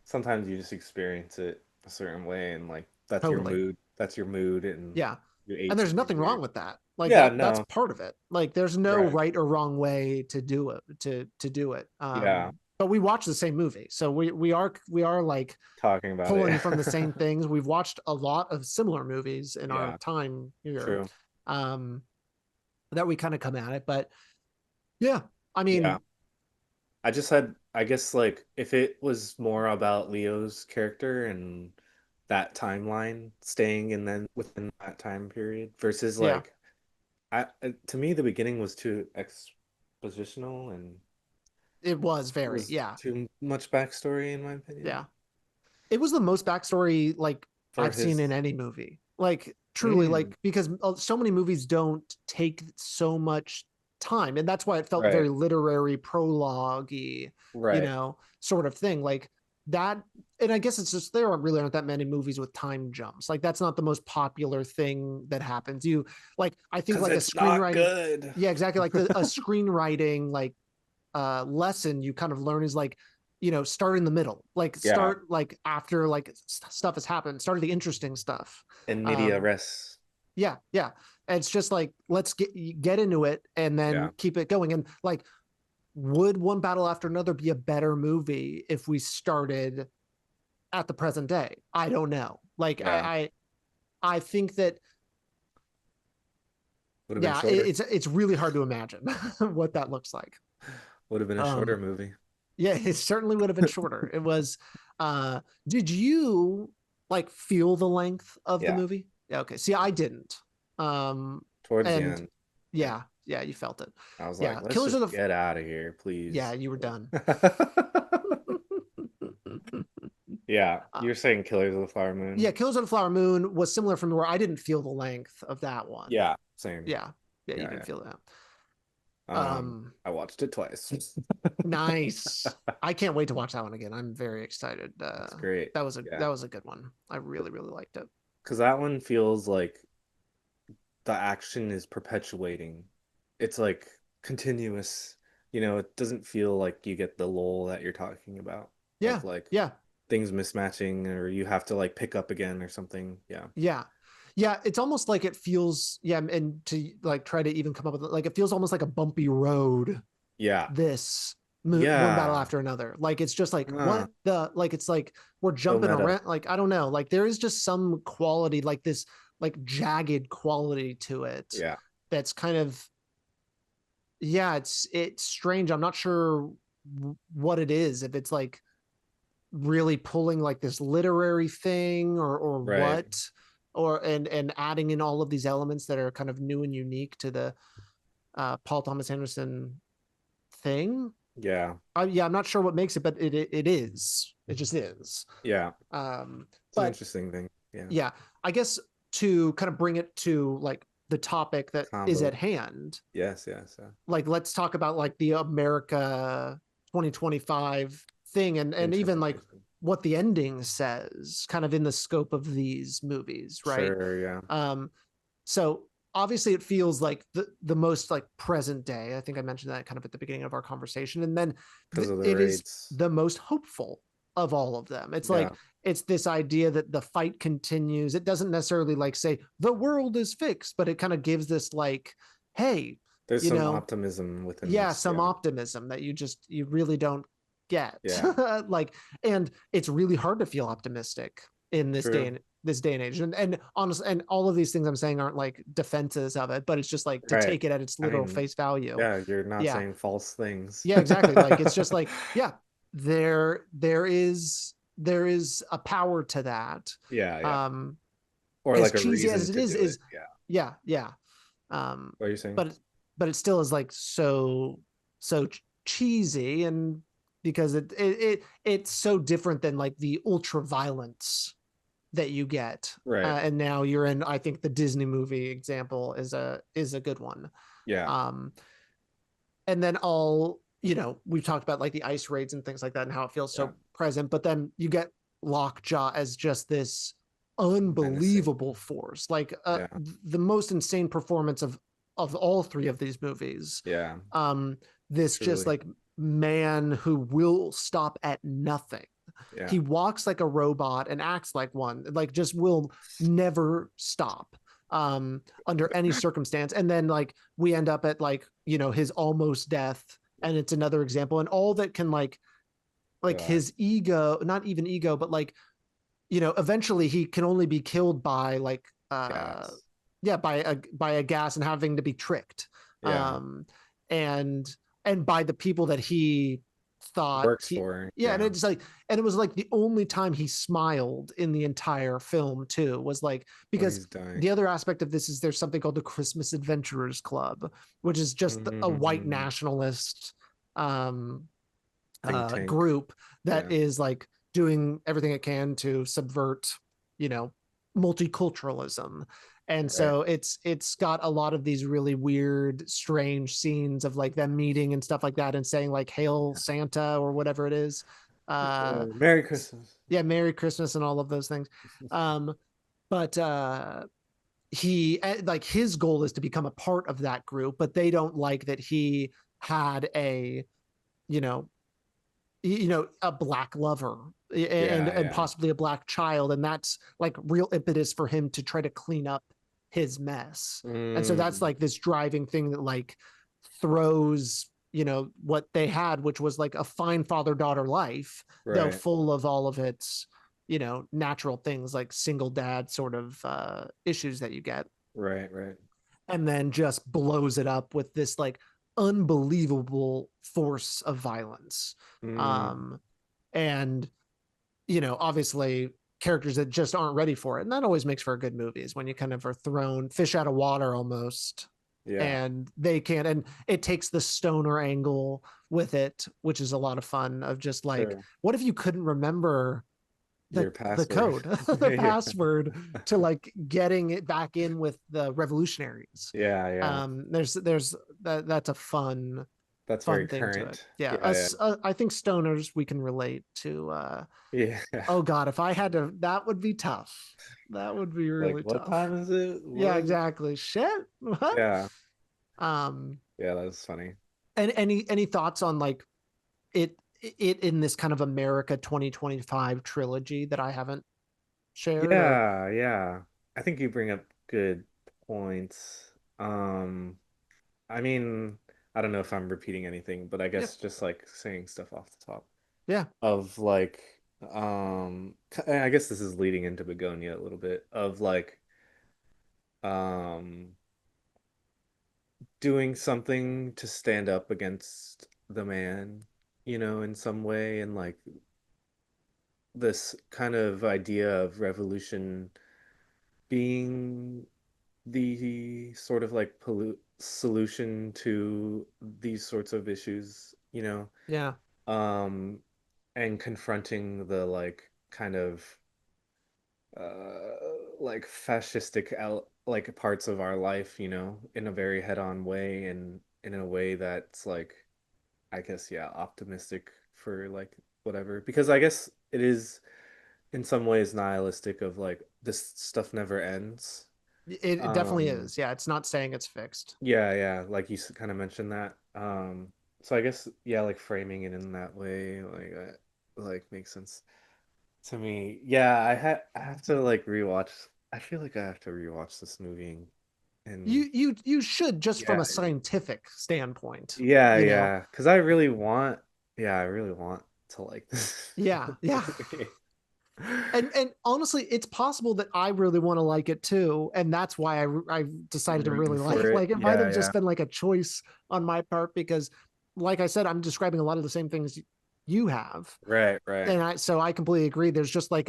sometimes you just experience it a certain way and like that's your Totally. mood. That's your mood and Yeah. you And ate there's something nothing wrong weird. with that. Like Yeah, that's no. part of it. Like there's no Right. right or wrong way to do it, to do it. Yeah. But we watch the same movie. So we are like Talking about it. pulling from the same things. We've watched a lot of similar movies in our Yeah, time here. true. Um that we kind of come at it. But yeah, I Yeah. mean, I just had I guess like if it was more about Leo's character and that timeline staying in then within that time period versus Yeah, like to me the beginning was too expositional and it was it very, was yeah, too much backstory in my opinion yeah. It was the most backstory like for I've seen in his any movie. Like truly, mm, like because so many movies don't take so much time, and that's why it felt very right, literary, prologue-y, right. sort of thing. Like that, and I guess it's just there aren't really aren't that many movies with time jumps. Like that's not the most popular thing that happens. You like I think Because like a it's not screenwriting, good. yeah, exactly. Like a screenwriting like lesson you kind of learn is like start in the middle, like Yeah, start like after like stuff has happened, start the interesting stuff. in media um res. yeah, yeah. And it's just like let's get into it and then Yeah, keep it going. And like would One Battle After Another be a better movie if we started at the present day? I don't know. Like yeah. I think that Would have been yeah, shorter. it's really hard to imagine what that looks like. Would have been a shorter um movie. Yeah, it certainly would have been shorter. It was did you like feel the length of the Yeah, movie? Yeah, okay. See, I didn't. Um towards the and end. Yeah. yeah, yeah, you felt it. I was like, Yeah, let's Killers of just the get out of here, yeah, please. you were done. Yeah, uh, you're saying Killers of the Flower yeah, Moon. Killers of the Flower Moon was similar from where I didn't feel the length of that one. Yeah, same. Yeah. Yeah, you Yeah, didn't yeah. feel that. Um I watched it twice. nice. I can't wait to watch that one again. I'm very excited. It's great. That Yeah, was a good one. I really really liked it. because that one feels like the action is perpetuating. It's like continuous. It doesn't feel like you get the lull that you're talking about Yeah. of like Yeah. things mismatching or you have to like pick up again or something. Yeah. Yeah. Yeah, it's almost like it feels, yeah, and to like try to even come up with it, like it feels almost like a bumpy road. Yeah. This One Battle Yeah. After Another, like it's just like Uh, what the like it's like we're so jumping meta. around. Like I don't know, like there is just some quality, like this like jagged quality to it Yeah. that's kind of yeah, it's strange. I'm not sure what it is. If it's like really pulling like this literary thing or Right. what, or and adding in all of these elements that are kind of new and unique to the Paul Thomas Anderson thing. Yeah. Yeah, I'm not sure what makes it, but it is. It just is. Yeah. Um, It's an but interesting thing. Yeah. yeah, I guess to kind of bring it to like the topic that is at Combo. hand, Yes, yes. Yeah. like let's talk about like the America 2025 thing, and even like Interpretation. what the ending says, kind of in the scope of these movies, right? Sure, yeah. Um, so obviously it feels like the most like present day. I think I mentioned that kind of at the beginning of our conversation. And then Because of the it is raids. the most hopeful of all of them. It's Yeah. like it's this idea that the fight continues. It doesn't necessarily like say the world is fixed, but it kind of gives this like, hey, There's you some know, optimism within yeah, this. some Yeah. optimism that you really don't get. Yeah. Like, and it's really hard to feel optimistic in True. this day and age. And honestly, and all of these things I'm saying aren't like defenses of it, but it's just like to Right. take it at its I literal mean, face value. yeah, you're not Yeah. saying false things. Yeah, exactly. Like it's just like, yeah, there is a power to that. Yeah, yeah. Um, Or as like a cheesy reason as it to do it. is Yeah. yeah, yeah. Um, What are you saying? but it still is like so cheesy, and because it's so different than like the ultra violence that you get. Right. And now you're in, I think the Disney movie example is a good one. Yeah. Um, and then all we've talked about like the ice raids and things like that and how it feels Yeah. so present, but then you get Lockjaw as just this Menacing. unbelievable force, like Yeah. the most insane performance of all three of these movies. Yeah. um this just Truly. like man who will stop at nothing. Yeah. He walks like a robot and acts like one, like just will never stop under any circumstance. And then like we end up at like his almost death, and it's another example, and all that can like God. his ego, not even ego, but like eventually he can only be killed by like Gas. yeah, by a gas and having to be tricked. Yeah. um and by the people that he thought works for. yeah, and Yeah. it's like, and it was like the only time he smiled in the entire film too was like, When because he's dying. the other aspect of this is there's something called the Christmas Adventurers Club, which is just a white Mm, nationalist um think tank. group that Yeah. is like doing everything it can to subvert, you know, multiculturalism. And Right. so it's got a lot of these really weird, strange scenes of like them meeting and stuff like that, and saying like "Hail Yeah. Santa" or whatever it is. Uh, Merry Christmas. yeah, Merry Christmas and all of those things. Um, but he like his goal is to become a part of that group, but they don't like that he had a, you know, a black lover Yeah, and yeah. possibly a black child, and that's like real impetus for him to try to clean up his mess. And so that's Mm, like this driving thing that like throws, what they had, which was like a fine father daughter life, though right. full of all of its, natural things like single dad sort of issues that you get, Right, right. and then just blows it up with this like unbelievable force of violence. Mm, um and obviously characters that just aren't ready for it, and that always makes for good movies when you kind of are thrown fish out of water almost, yeah. and they can't, and it takes the stoner angle with it, which is a lot of fun, of just like, Sure. what if you couldn't remember the Your the password. code, the Yeah. password to like getting it back in with the revolutionaries. Yeah, yeah. There's that's a That's very fun thing to it. current. Yeah, Yeah, yeah. I think stoners we can relate to. Yeah. Oh God, if I had to, that would be tough. That would be Like, really what tough. time is it? Yeah, What? exactly. Shit. What? Yeah. Um, Yeah, that's funny. and any thoughts on like it in this kind of America 2025 trilogy that I haven't shared, or Yeah, yeah. I think you bring up good points. I mean, I don't know if I'm repeating anything, but I yeah, guess just like saying stuff off the top yeah, of like, I guess this is leading into Begonia a little bit of like, um, doing something to stand up against the man, in some way, and like this kind of idea of revolution being the sort of like solution to these sorts of issues, yeah, um, and confronting the like kind of uh like fascistic like parts of our life, in a very head-on way, and in a way that's like, I guess, yeah, optimistic for like whatever, because I guess it is in some ways nihilistic of like this stuff never ends. it definitely um is. Yeah, it's not saying it's fixed. Yeah, yeah, like you kind of mentioned that. So I guess, yeah, like framing it in that way, like makes sense to me. Yeah, I have to like rewatch. I feel like I have to rewatch this movie, and You should, just from yeah, a scientific standpoint. yeah, You know. yeah, because I really want, yeah, I really want to like this Yeah, yeah. movie. And honestly, it's possible that I really want to like it too, and that's why I decided to Rooting really for it. like it might Yeah, have just yeah. been like a choice on my part, because like I said, I'm describing a lot of the same things you have, Right, right. and I completely agree. There's just like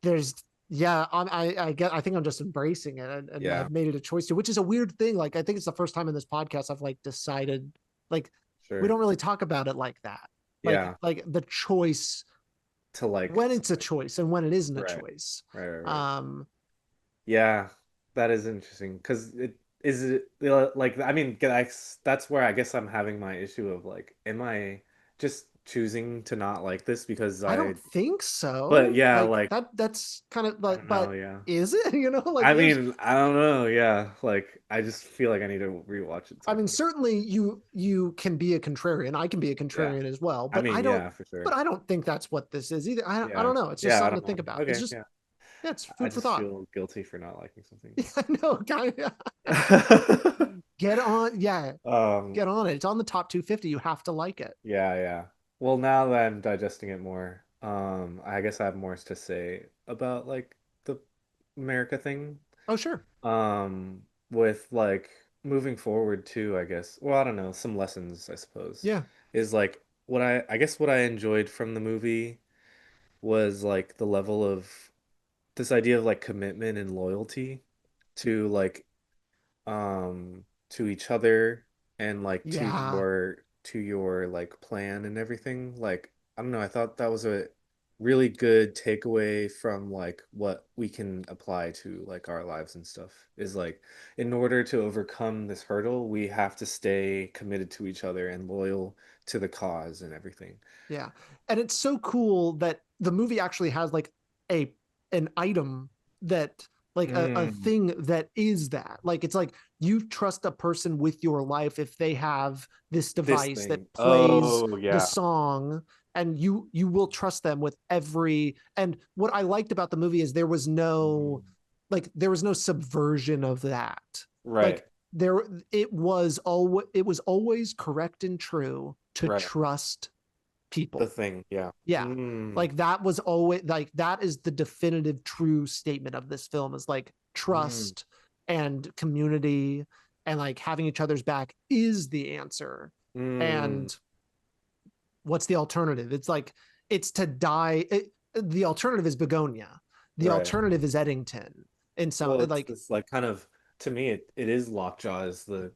there's yeah, I think I'm just embracing it, and Yeah, I've made it a choice to, which is a weird thing. Like I think it's the first time in this podcast I've like decided, like, we sure. don't really talk about it like that, Yeah, like the choice, to like when it's a something. choice and when it isn't a Right, choice. right, right, right. um Yeah, that is interesting because it is it like, I mean, that's where I guess I'm having my issue of like, am I just choosing to not like this because I don't I, think but so, yeah, like like, that's kind of I like, don't know, but yeah. is it? Like I there's, mean, I don't know, yeah. Like, I just feel like I need to rewatch it I so I mean, can get, certainly you can be a contrarian, I can be a yeah. contrarian as well, I but mean, yeah, for but sure. I don't think that's what this is either. I Yeah. don't know, it's just Yeah, I something don't to think know. about. It's Okay, just, yeah. yeah, it's I food for just thought. feel guilty for not liking something. Yeah, no, kind of. Get on, yeah, Um, get on it. It's on the top 250. You have to like it. yeah, yeah. Well, now that I'm digesting it more, I guess I have more to say about like the America thing. Oh, sure. With like moving forward too, I guess. Well, I don't know, some lessons, I suppose, Yeah. is like I guess what I enjoyed from the movie was like the level of this idea of like commitment and loyalty to like to each other and like Yeah, to your like plan and everything. Like I don't know, I thought that was a really good takeaway from like what we can apply to like our lives and stuff is like in order to overcome this hurdle, we have to stay committed to each other and loyal to the cause and everything. yeah. And it's so cool that the movie actually has like a an item that like a Mm, thing that is that. Like it's like you trust a person with your life if they have this this device that thing. plays Oh the yeah. song, and you will trust them with every. And what I liked about the movie is Mm, there was no subversion of that. right, Like there it was always correct and true to right. trust The people. thing, yeah. Yeah. Mm, Like that was always like that is the definitive true statement of this film is like mm, trust and community and like having each other's back is the answer. mm, And what's the alternative? It's like it's to die. The alternative is Bugonia. The right. alternative is Eddington. And so Well, it's like this like kind of to me it is lockjaw is the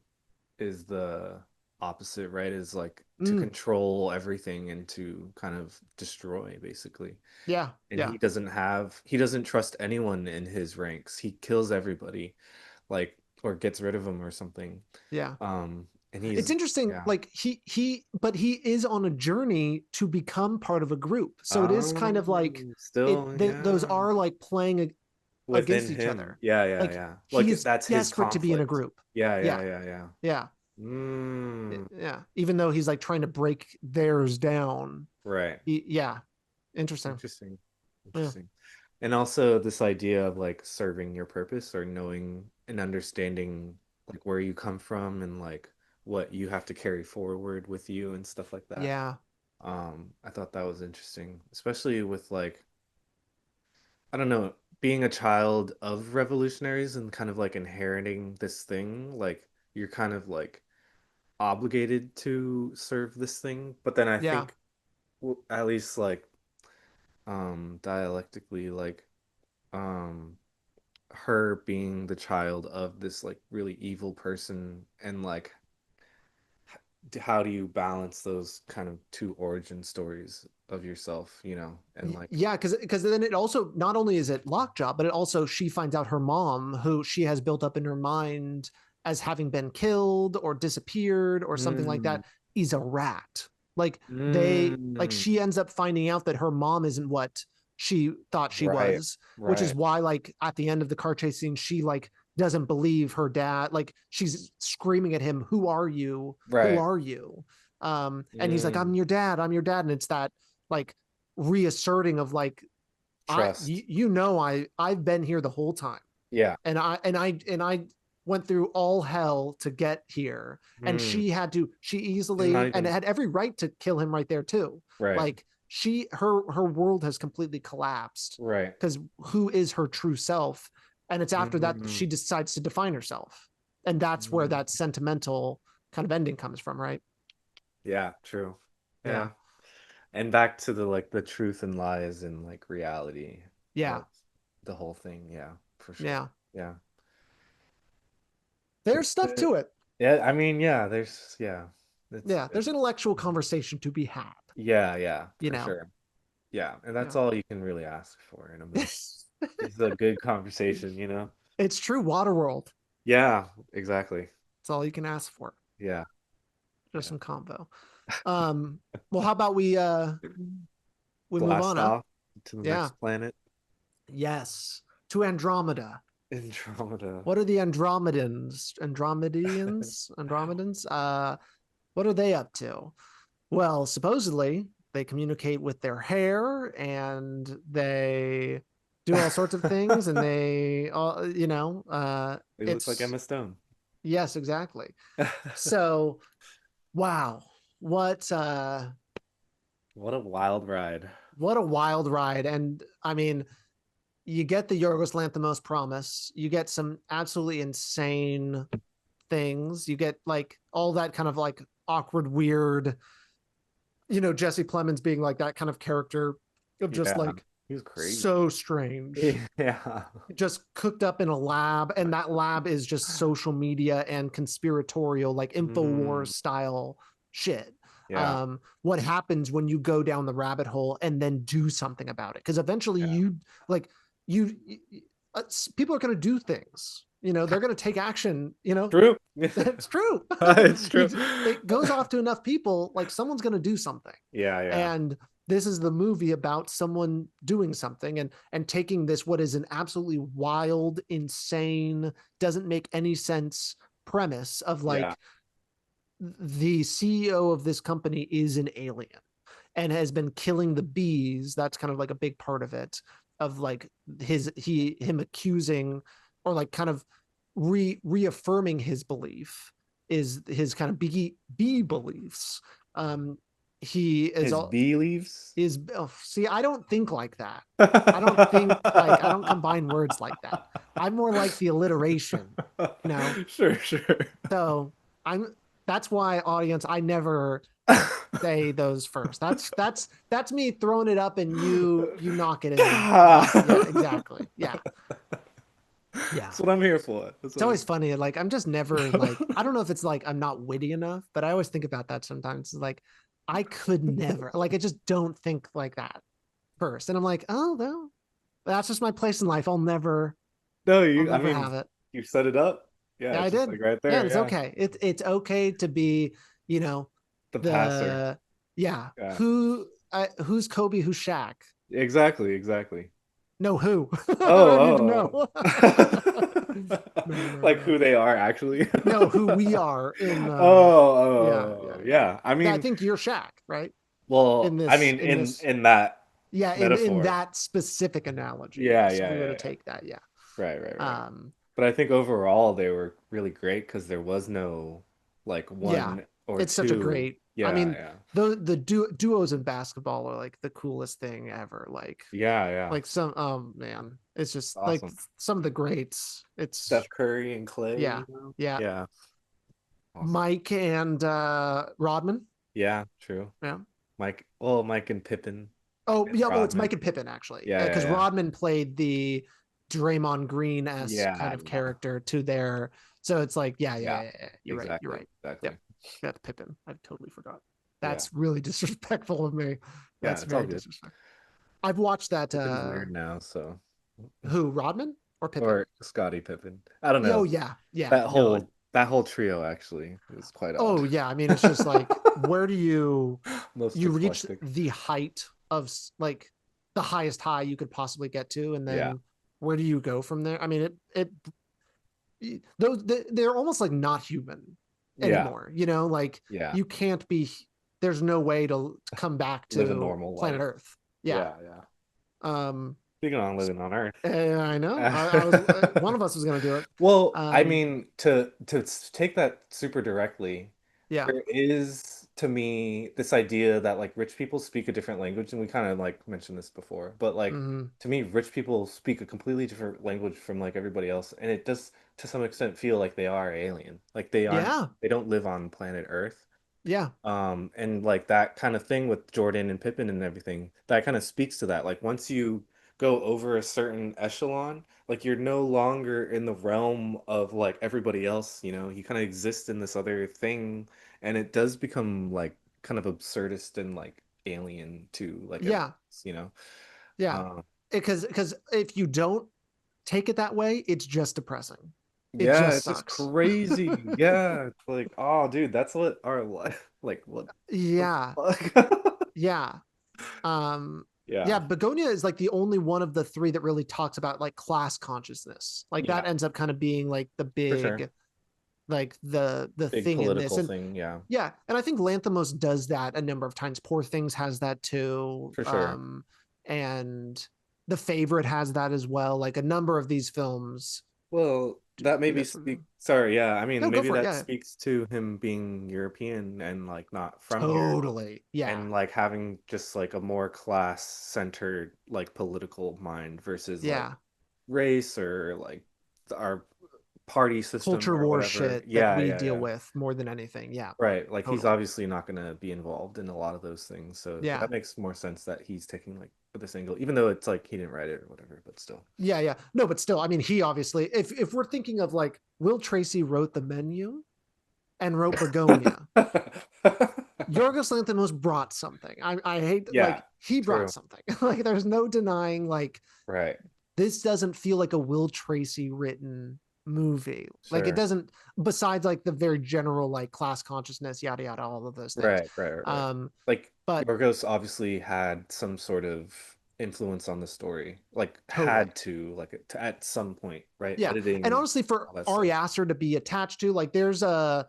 opposite, right? Is like to mm, control everything and to kind of destroy basically. yeah, And yeah, he doesn't trust anyone in his ranks. He kills everybody like or gets rid of them or something. yeah. And It's he's interesting, yeah. like but he is on a journey to become part of a group, so it is kind of like Still, those yeah. are like playing Within against each him. other. Yeah, yeah, Like yeah. Like he's that's his desperate to be in a conflict. group. Yeah, yeah, Yeah, yeah, yeah. yeah, Mm, yeah. Even though he's like trying to break theirs down. right. Yeah, interesting. Interesting. Yeah, Interesting. And also this idea of like serving your purpose or knowing and understanding like where you come from and like what you have to carry forward with you and stuff like that. yeah, I thought that was interesting, especially with like I don't know, being a child of revolutionaries and kind of like inheriting this thing, like you're kind of like obligated to serve this thing. But then I yeah. think at least like dialectically like um her being the child of this like really evil person and like how do you balance those kind of two origin stories of yourself, you know, and like Yeah, because then it also not only is it lockjaw, but it also she finds out her mom, who she has built up in her mind as having been killed or disappeared or something like mm, that, is a rat. Like mm, she ends up finding out that her mom isn't what she thought she right, was, which is right, why like at the end of the car chase scene, she like doesn't believe her dad. Like she's screaming at him, "Who are you? Who right. are you?" And he's like, Mm, "I'm your dad. I'm your dad." And it's that like reasserting of like trust. you know I've been here the whole time, Yeah. and I went through all hell to get here, and Mm. she He's not easily and even had every right to kill him right there too. right, Like her world has completely collapsed right. because who is her true self? And it's after that Mm, she decides to define herself, and that's where mm. that sentimental kind of ending comes from, right? Yeah, true. Yeah, Yeah. And back to the like the truth and lies and like reality yeah, of the whole thing. Yeah, for sure. yeah. Yeah. There's stuff to it. Yeah, I mean, yeah, there's yeah. It's Yeah, good. there's intellectual conversation to be had, Yeah, yeah, you for know. sure. Yeah, and that's Yeah. all you can really ask for in a movie. It's a good conversation, you know? It's true, Waterworld. Yeah, exactly. That's all you can ask for. Yeah, Just yeah. some combo. Um, well, how about we move on, Blast huh? off to the Yeah. next planet. Yes. To Andromeda. Andromeda. What are the Andromedans? What are they up to? Well, supposedly they communicate with their hair and they do all sorts of things, and they He looks like it's Emma Stone. yes, exactly. So wow, What a wild ride. what a wild ride. And I mean, you get the Yorgos Lanthimos promise, you get some absolutely insane things, you get like all that kind of like awkward, weird Jesse Plemons being like that kind of character of just Yeah, like he was crazy. so strange, Yeah. just cooked up in a lab, and that lab is just social media and conspiratorial, like InfoWars Hmm. style shit. Yeah. What happens when you go down the rabbit hole and then do something about it? Because eventually Yeah. like you, uh, people are going to do things. They're going to take action. True. That's true. It's true. It goes off to enough people, like someone's going to do something. Yeah, yeah. And this is the movie about someone doing something and taking this, what is an absolutely wild, insane, doesn't make any sense premise of Yeah. like the CEO of this company is an alien and has been killing the bees. That's kind of like a big part of it, of like him accusing, or like kind of reaffirming his belief, is his kind of bee beliefs. um he is His all bee leaves. is oh, see, I don't think like that. I don't combine words like that. I'm more like the alliteration, you know Sure, sure. so I'm that's why, audience, I never say those first. That's me throwing it up, and you knock it in. Gah! Yeah, exactly. Yeah. Yeah. That's what I'm here for. That's It's what I'm always funny. Like, I'm just never like, I don't know if it's like I'm not witty enough, but I always think about that sometimes. It's like, I could never, like, I just don't think like that first. And I'm like, oh, no, that's just my place in life. No, I'll I never mean, have it. you set it up. Yeah, Yeah, I it's just did. like right Yeah, there. it's Yeah. okay. It's okay to be, you know, The passer. the, yeah, Yeah. who's Kobe, who's Shaq? Exactly, exactly. No, who? I don't need to Oh, know. oh. No, no, Like no. who they are actually. No, who we are in yeah, yeah, Oh, yeah. yeah. I I mean, think you're Shaq, right? In well, I this, mean, in this, in that yeah, in metaphor. that specific analogy, Yeah, yes. If yeah, we were yeah, to yeah. take that, yeah. Right, right, right. Um, But I think overall they were really great because there was no like yeah, one or it's such a two. great, I Yeah, mean, yeah. duos in basketball are like the coolest thing ever. Yeah, yeah. Some, oh man, it's just like Awesome. some of the greats. It's Steph Curry and Clay, yeah, you know? yeah. Yeah. Awesome. Mike and Rodman. Yeah, true. Yeah. Mike and Pippen Oh and yeah. Well, it's Rodman. Mike and Pippen actually, Yeah, because yeah, Rodman played the Draymond Green esque yeah. kind Yeah, of yeah. character to their. So it's like, yeah, yeah, Yeah, yeah, yeah. You're right. You're exactly, right. exactly. Yep. That's Pippen. I totally forgot. Yeah. That's really disrespectful of me. Yeah, That's it's all very good. disrespectful. I've watched that. Pippin's weird now, so Who, Rodman or Pippen? or Scottie Pippen. I don't Oh know. yeah, yeah. That No. whole trio actually is quite odd. Oh yeah. I mean, it's just like, where do Most you reach eclectic. the height of like the highest high you could possibly get to, and Yeah. then where do you go from there? I mean, those, they're almost like not human Yeah. anymore. Like, Yeah. you can't be. There's no way to come back Live a to normal planet life. Earth. Yeah. Yeah, yeah. Um. Speaking on living on Earth. I know. I was one of us was gonna do it. Well, I Um. mean, to take that super directly, Yeah. there is to me this idea that like rich people speak a different language, and we kind of like mentioned this before, but like Hmm. to me, rich people speak a completely different language from like everybody else, and it does to some extent feel like they are alien. Like Yeah. they don't live on planet Earth. Yeah. And like that kind of thing with Jordan and Pippen and everything, that kind of speaks to that. Like once you go over a certain echelon, like you're no longer in the realm of like everybody else, you know, you kind of exist in this other thing, and it does become like kind of absurdist and like alien to like everybody Yeah. else, you know? Yeah. Uh, Because if you don't take it that way, it's just depressing. It yeah, just it's just sucks. crazy. Yeah, it's like, oh, dude, that's what our life, like, what the Yeah. fuck? Yeah. Um, Yeah, yeah, Begonia is like the only one of the three that really talks about like class consciousness. Like, yeah, that ends up kind of being like the for sure. big, like the Big thing in this. political And thing, yeah, yeah, and I think Lanthimos does that a number of times. Poor Things has that too. for sure. And The Favorite has that as well. Like, a number of these films Well, that do maybe that sort of speak. thing. Sorry, yeah. I mean, No, go maybe for it. that Yeah, speaks to him being European and like not from here, totally. Yeah. and like having just like a more class-centered like political mind versus like Yeah. race or like our party system culture or war whatever. shit that Yeah, we yeah, deal yeah. with more than anything. Yeah, Right. Like he's totally. obviously not going to be involved in a lot of those things. So Yeah. that makes more sense that he's taking like this angle, even though it's like he didn't write it or whatever, but still. Yeah, yeah. No, but still, I mean, he obviously, if we're thinking of like Will Tracy wrote the menu and wrote Bugonia, Yorgos Lanthimos brought something. I hate Yeah, like he brought true. something. Like there's no denying like Right. this doesn't feel like a Will Tracy written movie. Like it Sure. doesn't, besides like the very general like class consciousness, yada yada, all of those things. Right. Um, Like but Yorgos obviously had some sort of influence on the story, like totally. had to, like at some point, right? Yeah. And Editing, honestly, for all that Ari stuff. Aster to be attached to, like there's a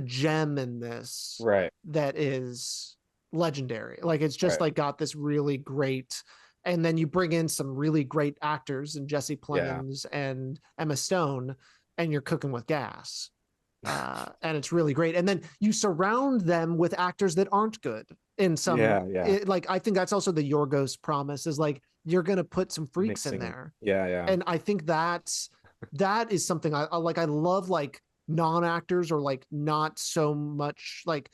gem in this Right. that is legendary. Like it's just Right. like got this really great, and then you bring in some really great actors and Jesse Yeah. Plemons and Emma Stone, and you're cooking with gas. And it's really great. And then you surround them with actors that aren't good in some Yeah. like I think that's also the Yorgos promise is like you're gonna put some freaks in Mixing. there. Yeah. And I think that is something I like. I love like non-actors or like not so much like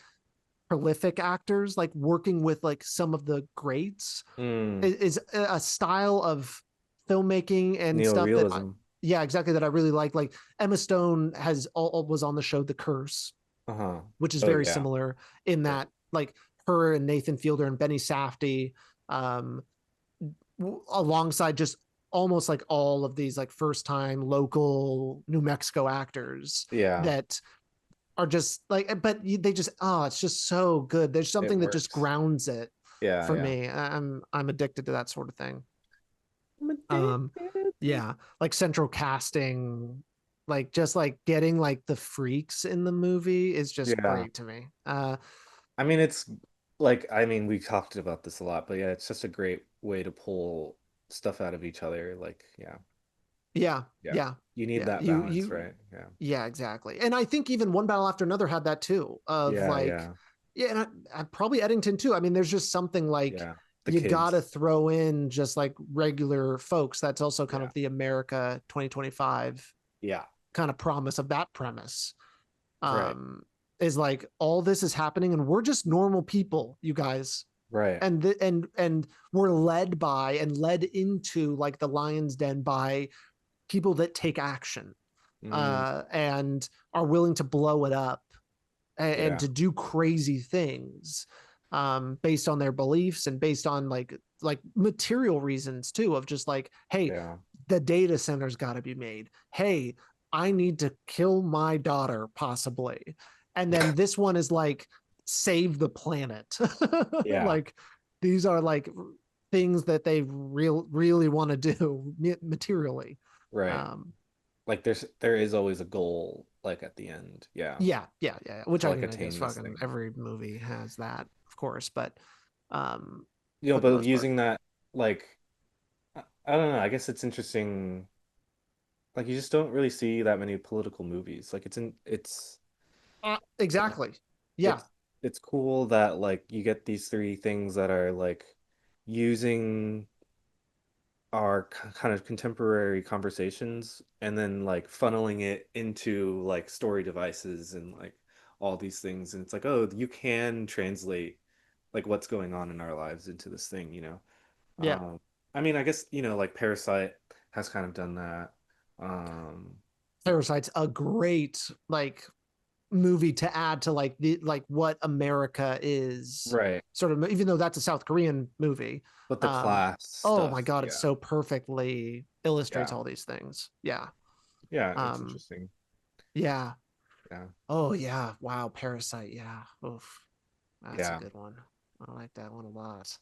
prolific actors like working with like some of the greats Mm. is a style of filmmaking and stuff that Neorealism. yeah, exactly, that I really like Emma Stone was on the show The Curse, Uh-huh. which is Oh very yeah. similar in Yeah. that like her and Nathan Fielder and Benny Safdie um alongside just almost like all of these like first time local New Mexico actors Yeah. that are just like but they just oh it's just so good. There's It something that just works. grounds it for Yeah. me. I'm addicted to that sort of thing. I'm um addicted. yeah, like central casting, like just like getting like the freaks in the movie is just Yeah. great to me. I mean, it's like, I mean, we talked about this a lot, but yeah, it's just a great way to pull stuff out of each other. Like, yeah, Yeah, yeah. yeah, You need yeah. that You balance, you right? Yeah. yeah, exactly. And I think even One Battle After Another had that too. Of like, Yeah. yeah, and probably Eddington too. I mean, there's just something like Yeah. The you gotta kids. throw in just like regular folks. That's also kind Yeah. of the America 2025 Yeah. kind of promise of that premise. Right. Um, is like all this is happening and we're just normal people, you guys. Right. And we're led by and led into like the lion's den by people that take action Mm, and are willing to blow it up and yeah. to do crazy things based on their beliefs and based on like material reasons too of just like hey, Yeah. the data center's got to be made. Hey, I need to kill my daughter possibly. And then this one is like save the planet. Yeah. Like these are like things that they really want to do materially. Right. um There is always a goal like at the end. Yeah. yeah, which To I like mean I guess attain this fucking thing. every movie has that of course, but um You know, for the but most part. using that like I don't know, I guess it's interesting. Like you just don't really see that many political movies. Like Exactly. Yeah. it's it's cool that like you get these three things that are like using our kind of contemporary conversations and then like funneling it into like story devices and like all these things. And it's like, oh, you can translate like what's going on in our lives into this thing, you know? Yeah. I mean, I guess, you know, like Parasite has kind of done that. Um, Parasite's a great like movie to add to like the like what America is right. sort of, even though that's a South Korean movie. But the um class oh my stuff, god, it yeah. so perfectly illustrates Yeah. all these things. Yeah. Yeah, it's um interesting. yeah. Yeah. Oh yeah, wow, Parasite, yeah. Oof. That's a Yeah. good one. I like that one a lot.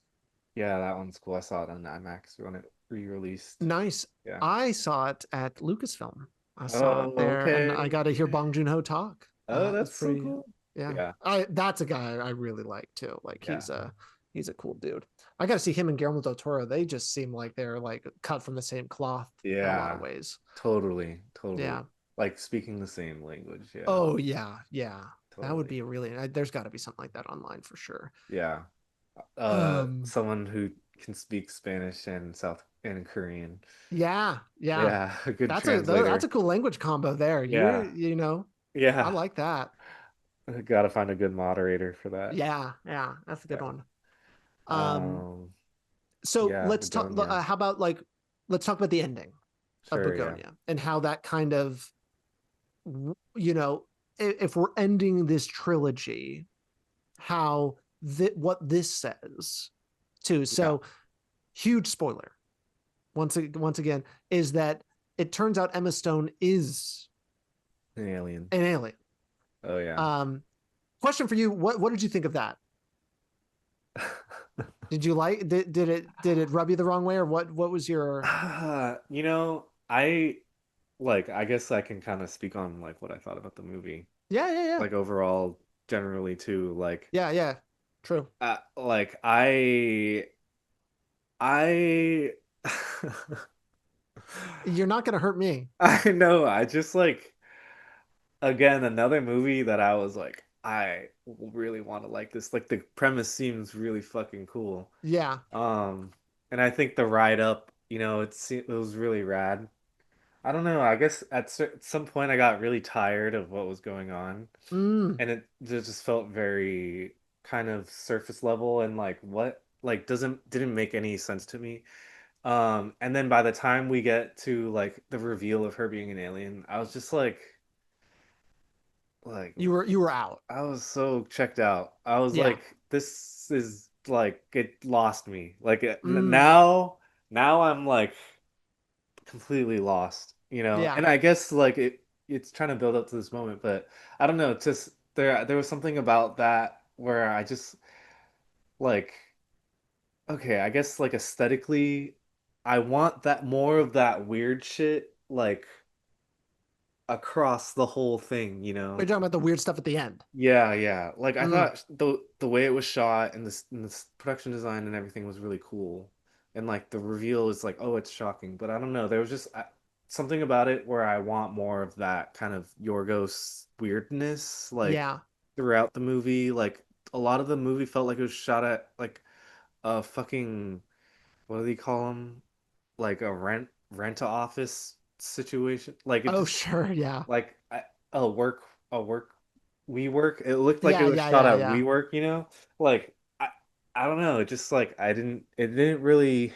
Yeah, that one's cool. I saw it on IMAX when it re-released. Nice. Yeah. I saw it at Lucasfilm. I saw it Oh, there, and I okay. got to hear Bong Joon-ho talk. Oh, It was that's so pretty. cool. Yeah, Yeah. I that's a guy I really like too. Like Yeah. he's a cool dude. I got to see him and Guillermo del Toro. They just seem like they're like cut from the same cloth in a lot of Yeah. ways. Totally. Totally. Yeah. Like speaking the same language. Yeah. Oh yeah, yeah. That would Totally. be a really. There's got to be something like that online for sure. Yeah. Um, Someone who can speak Spanish and South and Korean. Yeah, yeah. Yeah, a good That's a translator. cool language combo there. Yeah, I yeah. like that. Gotta find a good moderator for that. Yeah, yeah, that's a good Yeah. one. Um, Um, so yeah, let's talk. Bugonia. How about like let's talk about the ending of Sure, yeah. Bugonia and how that kind of you know if we're ending this trilogy, how what this says too. Yeah. So huge spoiler once again is that it turns out Emma Stone is An alien. an alien. Oh yeah. Um, question for you: what did you think of that? Did you like did it rub you the wrong way or what was your You know, I guess I can kind of speak on like what I thought about the movie. yeah yeah yeah Like overall, generally too, yeah yeah true like I you're not gonna hurt me I know, I just like again another movie that I was like I really want to like this. Like the premise seems really fucking cool. yeah Um, and I think the ride up, it was really rad. I don't know. I guess at some point I got really tired of what was going on, mm, and it just felt very kind of surface level and like what like doesn't didn't make any sense to me. And then by the time we get to like the reveal of her being an alien, I was just like you were out I was so checked out. I was yeah like, this is like it lost me. Like mm, now I'm like completely lost, yeah And I guess like it's trying to build up to this moment, but I don't know, just there was something about that where I just like okay, I guess like aesthetically I want that more of that weird shit like across the whole thing, we're talking about the weird stuff at the end Yeah, yeah. Like I mm, thought the way it was shot and this production design and everything was really cool. And like the reveal is like, oh, it's shocking. But I don't know. There was just something about it where I want more of that kind of Yorgos weirdness, like yeah throughout the movie. Like a lot of the movie felt like it was shot at like a fucking what do they call them? Like a rent a office situation. Like it oh just sure yeah like a work WeWork. It looked like it yeah was yeah shot yeah at yeah WeWork, like I don't know, it just like it didn't really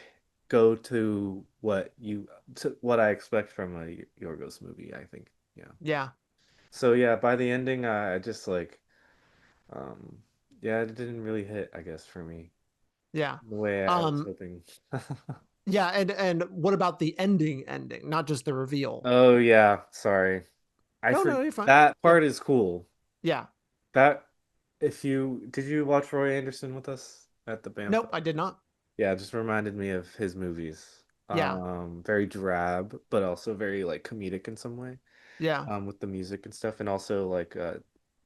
go to what I expect from a Yorgos movie, I think. Yeah. yeah So yeah, by the ending I just like um yeah, it didn't really hit, I guess, for me yeah the way I was um hoping. yeah and what about the ending not just the reveal Oh yeah, sorry. I no for no you're fine that yeah part is cool. yeah That if you did you watch Roy Anderson with us at the BAM nope Fest? I did not Yeah, it just reminded me of his movies. yeah Very drab, but also very like comedic in some way. yeah With the music and stuff, and also like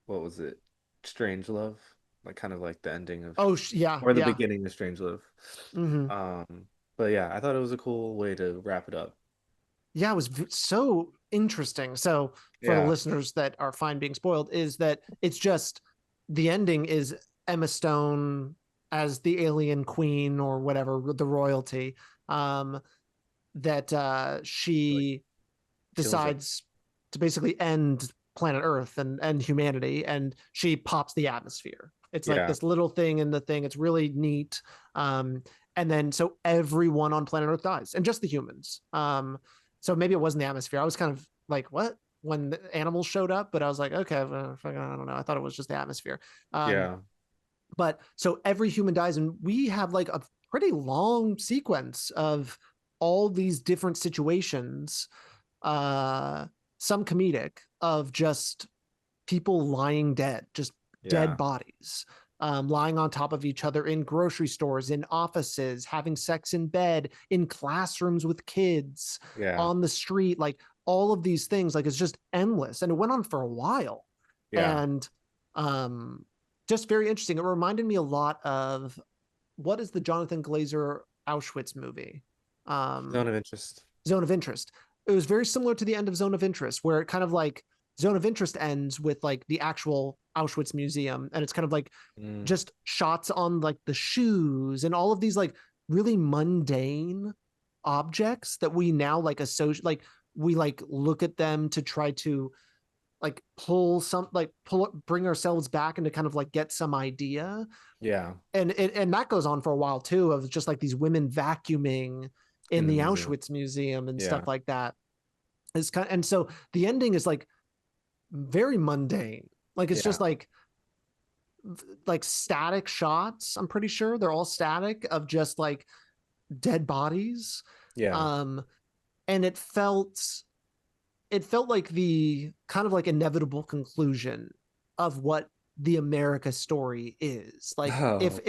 what was it? Strange Love, like kind of like the ending of oh yeah or the yeah beginning of Strange Love. hmm But yeah, I thought it was a cool way to wrap it up. yeah, it was so interesting. So for the Yeah, listeners that are fine being spoiled, is that it's just the ending is Emma Stone as the alien queen or whatever the royalty. Um, that like she kills it. decides to basically end planet Earth and humanity, and she pops the atmosphere. It's like Yeah, this little thing in the thing. It's really neat. And then so everyone on planet Earth dies, and just the humans. So maybe it wasn't the atmosphere. I was kind of like, what? When the animals showed up, but I was like, okay, I don't know. I thought it was just the atmosphere. Um, yeah, but so every human dies, and we have like a pretty long sequence of all these different situations, uh, some comedic of just people lying dead, just dead yeah, bodies, lying on top of each other in grocery stores, in offices, having sex in bed, in classrooms with kids, yeah, on the street, like all of these things. Like it's just endless, and it went on for a while, yeah. and um, just very interesting. It reminded me a lot of what is the Jonathan Glazer Auschwitz movie? Zone Um, of interest. Zone of Interest. It was very similar to the end of Zone of Interest, where it kind of like Zone of Interest ends with like the actual Auschwitz museum, and it's kind of like Mm, just shots on like the shoes and all of these like really mundane objects that we now like associate, like we like look at them to try to like bring ourselves back and to kind of like get some idea. Yeah. And that goes on for a while too, of just like these women vacuuming in In the the museum. Auschwitz museum and Yeah. stuff like that. It's kind of, and so the ending is like very mundane. Like it's Yeah. just like static shots. I'm pretty sure they're all static of just like dead bodies. Yeah. Um, and it felt like the kind of like inevitable conclusion of what the America story is. Like Oh. if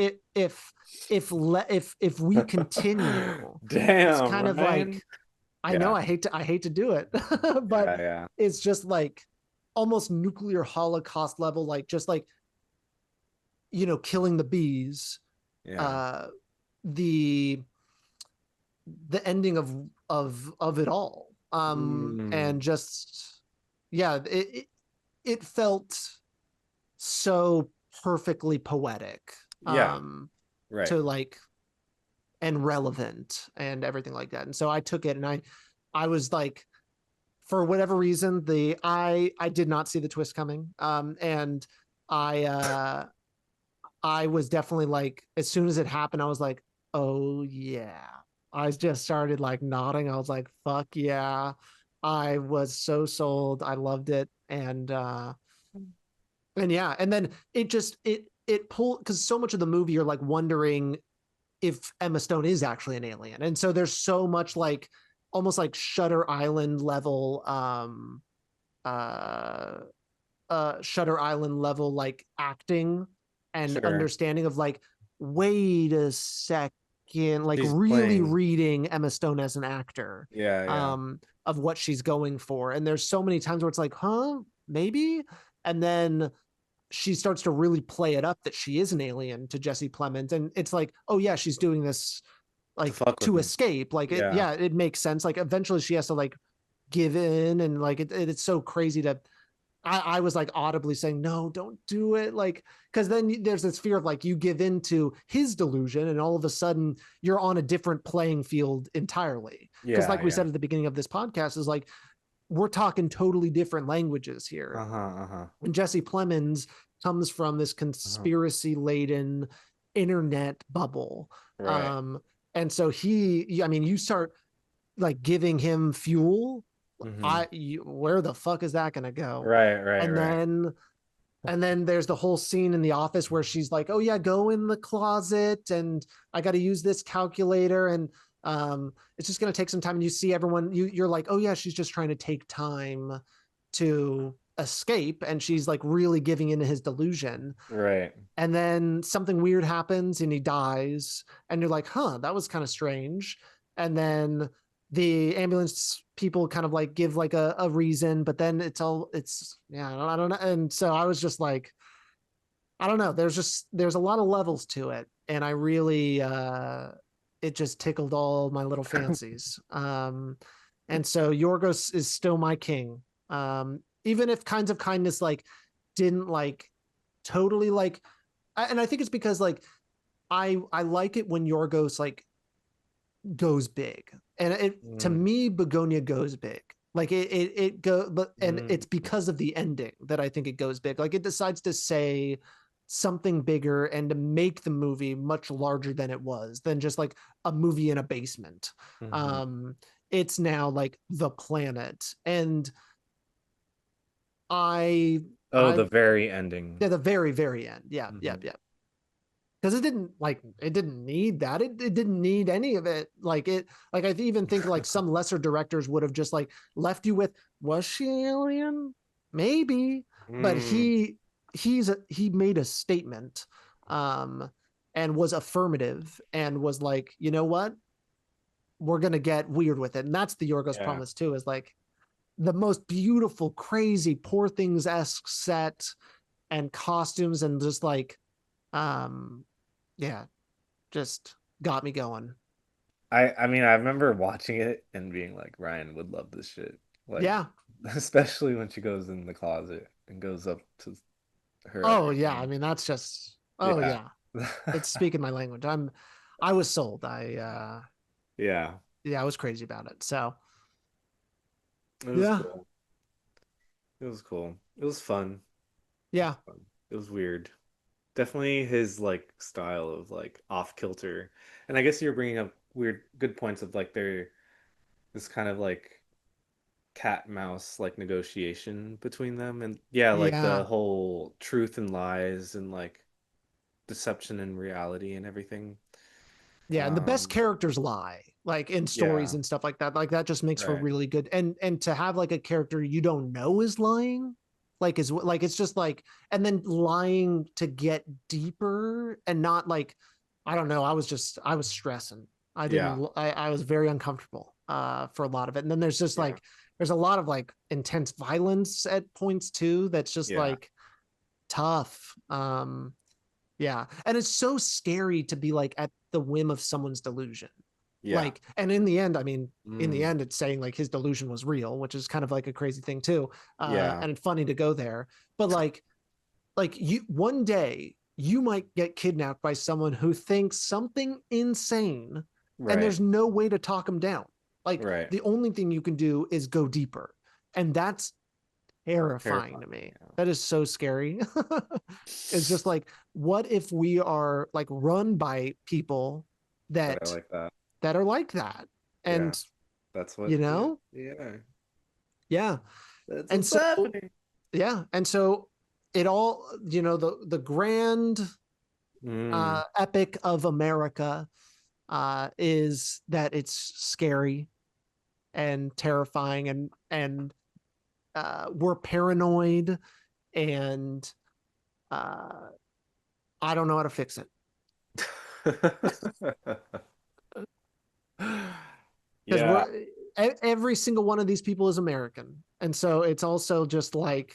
we continue, it's Damn, kind of Ryan. like, I know Yeah. I hate to do it, but Yeah. Yeah. it's just like almost nuclear holocaust level, like just like, killing the bees, Yeah. uh the the ending of it all. And Mm. just, yeah, it felt so perfectly poetic, Yeah. Right. to like, and relevant and everything like that. And so I took it, and I was like, for whatever reason, I did not see the twist coming. And I I was definitely like, as soon as it happened, I was like, oh yeah. I just started like nodding. I was like, fuck yeah. I was so sold. I loved it. And yeah, and then it pulled, because so much of the movie you're like wondering if Emma Stone is actually an alien. And so there's so much like almost like Shutter Island level, uh Shutter Island level like acting and Sure. understanding of like, wait a second, like She's really playing. reading Emma Stone as an actor, Yeah. Yeah. of what she's going for. And there's so many times where it's like, huh, maybe. And then she starts to really play it up that she is an alien to Jesse Plemons. And it's like, oh yeah, she's doing this To like fuck with to him. escape. Like it, Yeah. yeah, it makes sense. Like eventually she has to like give in, and like it's so crazy to, I was like audibly saying, no, don't do it. Like, because then there's this fear of like you give into his delusion, and all of a sudden you're on a different playing field entirely. Because, Yeah. like we Yeah. said at the beginning of this podcast, is like, we're talking totally different languages here. Uh-huh. Uh-huh. And Jesse Plemons comes from this Uh-huh. conspiracy laden internet bubble. Right. Um, and so I mean, you start like giving him fuel. Mm-hmm. Where the fuck is that gonna go? Right. Right. And Right. then there's the whole scene in the office where she's like, oh yeah, go in the closet, and I got to use this calculator, and it's just going to take some time. And you see everyone, you're like, oh yeah, she's just trying to take time to escape, and she's like really giving into his delusion. Right. And then something weird happens and he dies, and you're like, huh, that was kind of strange. And then the ambulance people kind of like give like a reason, but then it's yeah, I don't know. And so I was just like, I don't know, there's a lot of levels to it, and I really it just tickled all my little fancies. And so Yorgos is still my king. Even if Kinds of Kindness like didn't like totally like, and I think it's because like I like it when Yorgos like goes big, and it, to Mm. me, Bugonia goes big. Like it go, but and Mm. it's because of the ending that I think it goes big. Like it decides to say something bigger and to make the movie much larger than it was, than just like a movie in a basement. Mm-hmm. Um, it's now like the planet, and I Oh, I the very ending. at the very end, yeah, yeah, Mm-hmm. yeah, because it didn't need that, it didn't need any of it, like I even think like some lesser directors would have just like left you with, was she alien, maybe, but Mm. he made a statement, um and was affirmative, and was like, you know what, we're gonna get weird with it. And that's the Yorgos Yeah. promise too, is like the most beautiful, crazy, Poor Things-esque set and costumes, and just like, um yeah, just got me going. I mean, I remember watching it and being like, Ryan would love this shit. Like, Yeah. especially when she goes in the closet and goes up to her other Oh yeah. I room. mean, that's just, oh Yeah. yeah. It's speaking my language. I was sold. Yeah. yeah, I was crazy about it. So It was yeah, cool. It was cool. It was fun. It was yeah, fun. It was weird. Definitely his like style of like off kilter. And I guess you're bringing up weird good points of like their this kind of like cat mouse like negotiation between them and yeah, like the yeah. whole truth and lies and like deception and reality and everything. Yeah, and the best Um characters lie, like in stories yeah, and stuff like that. Like that just makes for right. really good. And to have like a character you don't know is lying, like is like it's just like, and then lying to get deeper and not like, I don't know. I was stressing. I Yeah. didn't. I was very uncomfortable for a lot of it. And then there's just Yeah. like there's a lot of like intense violence at points too. That's just Yeah. like tough. Yeah. And it's so scary to be like at the whim of someone's delusion. Yeah. Like, and in the end, I mean, in the Mm. end, it's saying like his delusion was real, which is kind of like a crazy thing too. Yeah. And it's funny to go there. But like you one day you might get kidnapped by someone who thinks something insane and Right. there's no way to talk them down. Like Right. the only thing you can do is go deeper. And that's terrifying to Terrifying. me. Yeah. That is so scary. It's just like, what if we are like run by people That I that like that. are like that? Yeah. And That's what, you yeah. know, Yeah. yeah. That's And what's so happening. yeah, and so it all, the grand Mm. epic of America is that it's scary and terrifying and we're paranoid and uh I don't know how to fix it. Because Yeah, every single one of these people is American, and so it's also just like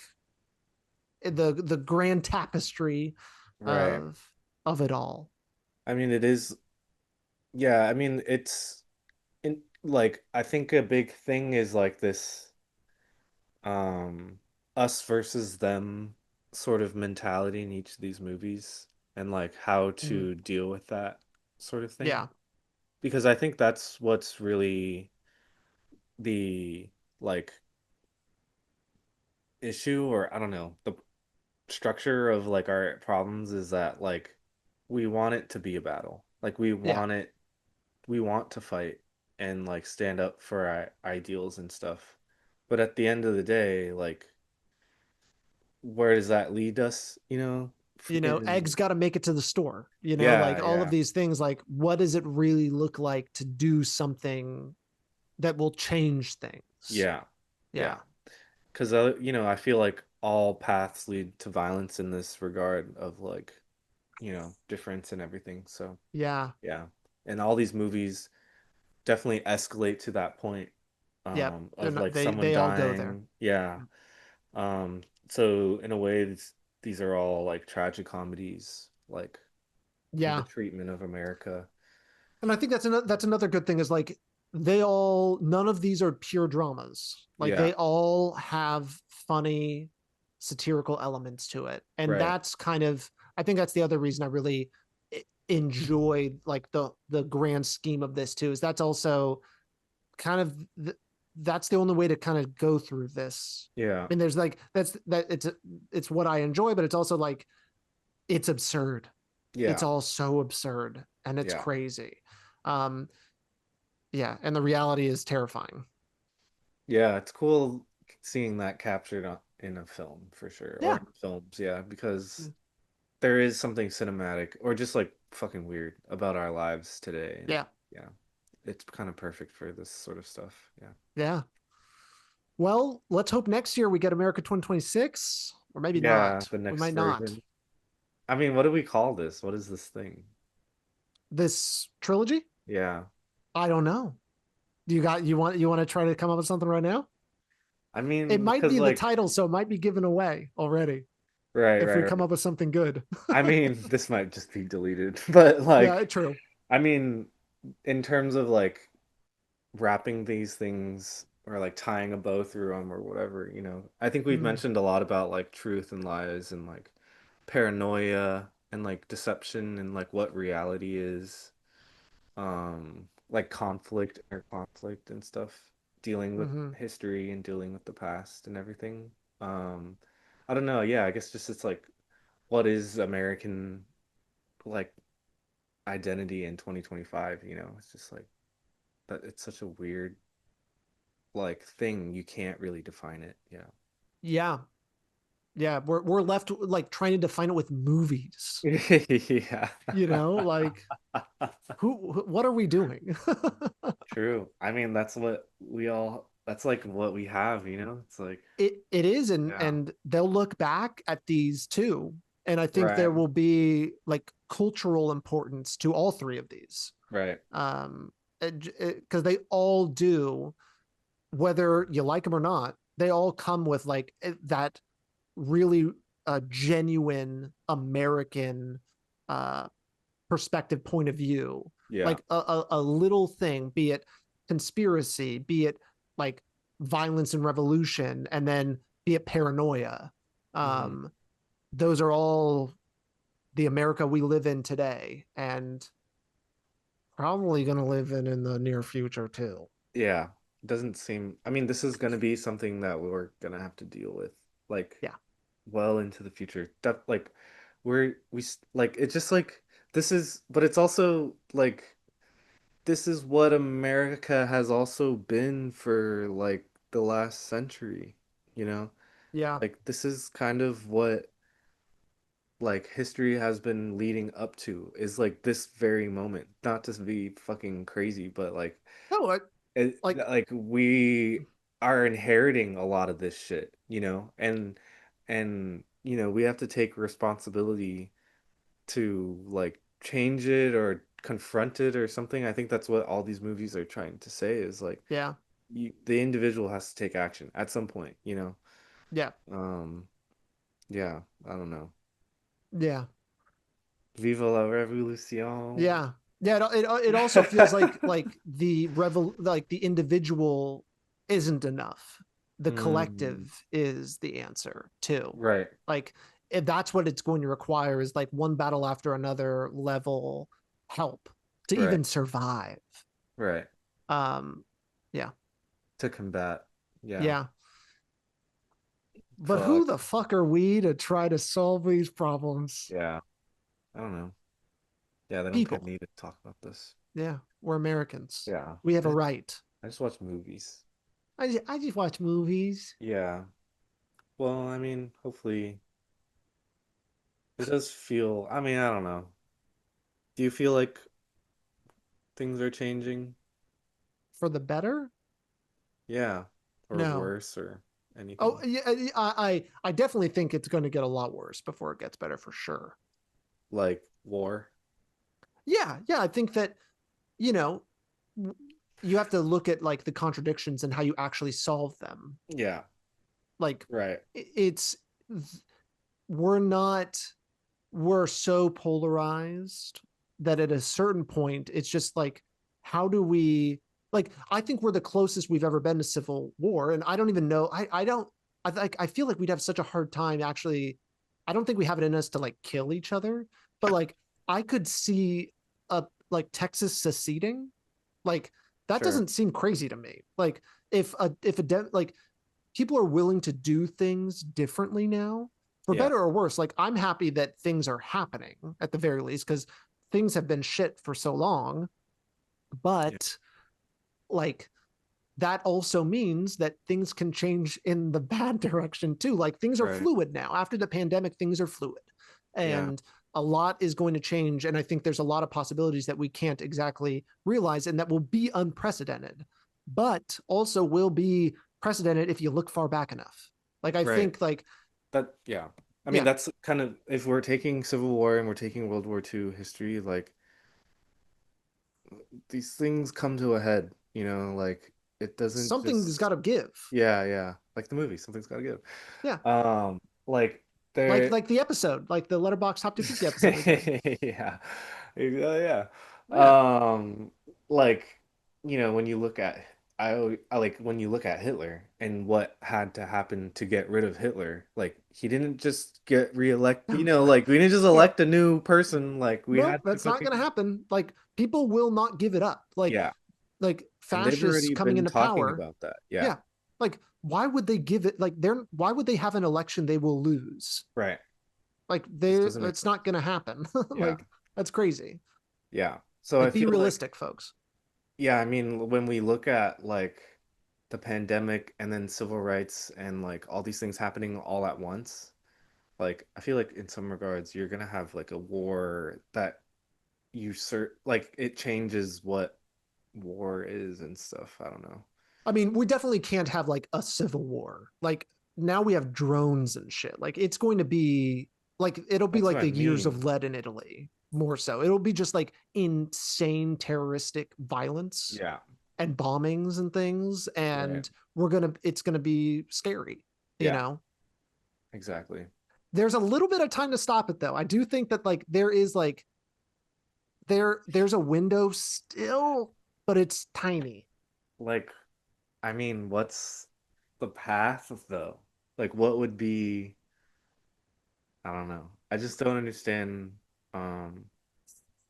the grand tapestry right. of it all. I mean, it is, yeah, I mean, it's in like I think a big thing is like this um us versus them sort of mentality in each of these movies and like how Mhm. to deal with that sort of thing. Yeah, Because I think that's what's really the like issue or I don't know, the structure of like our problems is that like we want it to be a battle. Like yeah, we want to fight and like stand up for our ideals and stuff. But at the end of the day, like where does that lead us, you know? In eggs got to make it to the store. Like yeah, all of yeah. these things. Like, what does it really look like to do something that will change things? Yeah. Yeah, Yeah. Because I feel like all paths lead to violence in this regard of like, difference and everything. So, yeah, yeah. And all these movies definitely escalate to that point yeah. They're of not. like They someone all go there. dying. Yeah. So in a way, these are all like tragic comedies, like in the Yeah, treatment of America. and I think that's another good thing is like they all none of these are pure dramas. Like Yeah, they all have funny satirical elements to it. And right. that's kind of I think that's the other reason I really enjoyed like the grand scheme of this too is that's also kind of that's the only way to kind of go through this. Yeah, I mean there's like that it's what I enjoy but it's also like it's absurd. It's yeah, all so absurd and it's yeah, crazy. Um, yeah, and the reality is terrifying. yeah. It's cool seeing that captured in a film for sure, or Yeah, in films. Yeah, because there is something cinematic or just like fucking weird about our lives today, and yeah, yeah, it's kind of perfect for this sort of stuff. Yeah, yeah. Well, let's hope next year we get America 2026, or maybe yeah. not. The We next might not. version. I mean, what do we call this? What is this thing? This trilogy? Yeah. I don't know. Do you want to try to come up with something right now? I It mean, might because be the like, title, so it might be given away already right, if we right, come right. up with something good. I mean, this might just be deleted, but Yeah, like, true. I mean, in terms of like wrapping these things or like tying a bow through them or whatever, I think we've Mm, mentioned a lot about like truth and lies and like paranoia and like deception and like what reality is, like conflict or conflict and stuff, dealing with Hmm. history and dealing with the past and everything. Um, I don't know. Yeah, I guess just it's like, what is American like identity in 2025? You know, it's just like that. It's such a weird like thing. You can't really define it. Yeah. Yeah, yeah. We're left like trying to define it with movies. Yeah. Like what are we doing? True. I mean, that's like what we have, you know? It's like, It is, and yeah. they'll look back at these too, and I think there Right. will be like cultural importance to all three of these, Right. um, because they all do, whether you like them or not. They all come with like that really genuine American uh, perspective point of view, Yeah. like a little thing, be it conspiracy, be it like violence and revolution, and then be it paranoia. Hmm. um those are all the America we live in today, and probably going to live in the near future too. Yeah. It doesn't seem, I mean, this is going to be something that we're going to have to deal with like Yeah, well into the future. That like like it's just like this is, but it's also like this is what America has also been for like the last century, you know? yeah, Like this is kind of what like history has been leading up to is like this very moment. Not to be fucking crazy, but no, like like we are inheriting a lot of this shit, you know? And you know, we have to take responsibility to like change it or confront it or something. I think that's what all these movies are trying to say is like yeah, the individual has to take action at some point, you know? yeah, Um, yeah, I don't know. yeah, Viva la revolution. yeah, yeah. It also feels like the individual isn't enough. The Mm, collective is the answer too. right, Like if that's what it's going to require is like one battle after another level help to right, even survive. right. um yeah, To combat. Yeah. yeah. But who Fuck. the fuck are we to try to solve these problems? Yeah. I don't know. Yeah, they don't pay People. me to talk about this. Yeah, we're Americans. Yeah. We have a right. I just watch movies. I just watch movies. Yeah. Well, I mean, hopefully it does feel, I mean, I don't know. Do you feel like things are changing? For the better. Yeah. Or No. worse or Oh anything? yeah, I definitely think it's going to get a lot worse before it gets better for sure. Like war? Yeah, yeah, I think that, you know, you have to look at like the contradictions and how you actually solve them. Yeah. Like Right. it's we're not we're so polarized that at a certain point it's just like, how do we, like, I think we're the closest we've ever been to civil war, and I don't even know, I don't, I feel like we'd have such a hard time actually. I don't think we have it in us to like kill each other, but like I could see a like Texas seceding, like that Sure. doesn't seem crazy to me. Like if like people are willing to do things differently now, for Yeah. better or worse. Like I'm happy that things are happening at the very least, because things have been shit for so long. Yeah. But like that also means that things can change in the bad direction too. Like things are Right. fluid now. After the pandemic, things are fluid. Yeah. And a lot is going to change. And I think there's a lot of possibilities that we can't exactly realize and that will be unprecedented, but also will be precedented if you look far back enough. Like I Right. think like, That, yeah. I mean, yeah, that's kind of, if we're taking Civil War and we're taking World War II history, like these things come to a head, you know, like it doesn't something's got just, to give. yeah, yeah. Like the movie, something's got to give. Yeah. Like Like there, the episode, like the Letterbox Top 250 episode we did. yeah, yeah. Yeah. Like you know, when you look at I like when you look at Hitler and what had to happen to get rid of Hitler, like he didn't just get reelected, you No. know, like we didn't just Yeah. elect a new person, like we Nope, had to that's not going to fucking happen. Like people will not give it up. Like yeah, like And they've fascists already coming been into talking power. about that. Yeah. Yeah. Like, why would they give it like they're why would they have an election they will lose? Right. Like This they doesn't make it's sense. not gonna happen. Yeah. Like that's crazy. Yeah. So I Like be feel like, realistic, folks. yeah, I mean, when we look at like the pandemic and then civil rights and like all these things happening all at once, like I feel like in some regards you're gonna have like a war that like it changes what war is and stuff. I don't know. I mean, we definitely can't have like a civil war. Like now we have drones and shit. Like it's going to be like it'll be That's like what I the years mean. of lead in Italy, more so. It'll be just like insane terroristic violence Yeah, and bombings and things, right. and it's gonna be scary, you Yeah, know. exactly. There's a little bit of time to stop it though. I do think that like there is like there's a window still, but it's tiny. Like, I mean, what's the path though? Like, what would be, I don't know. I just don't understand um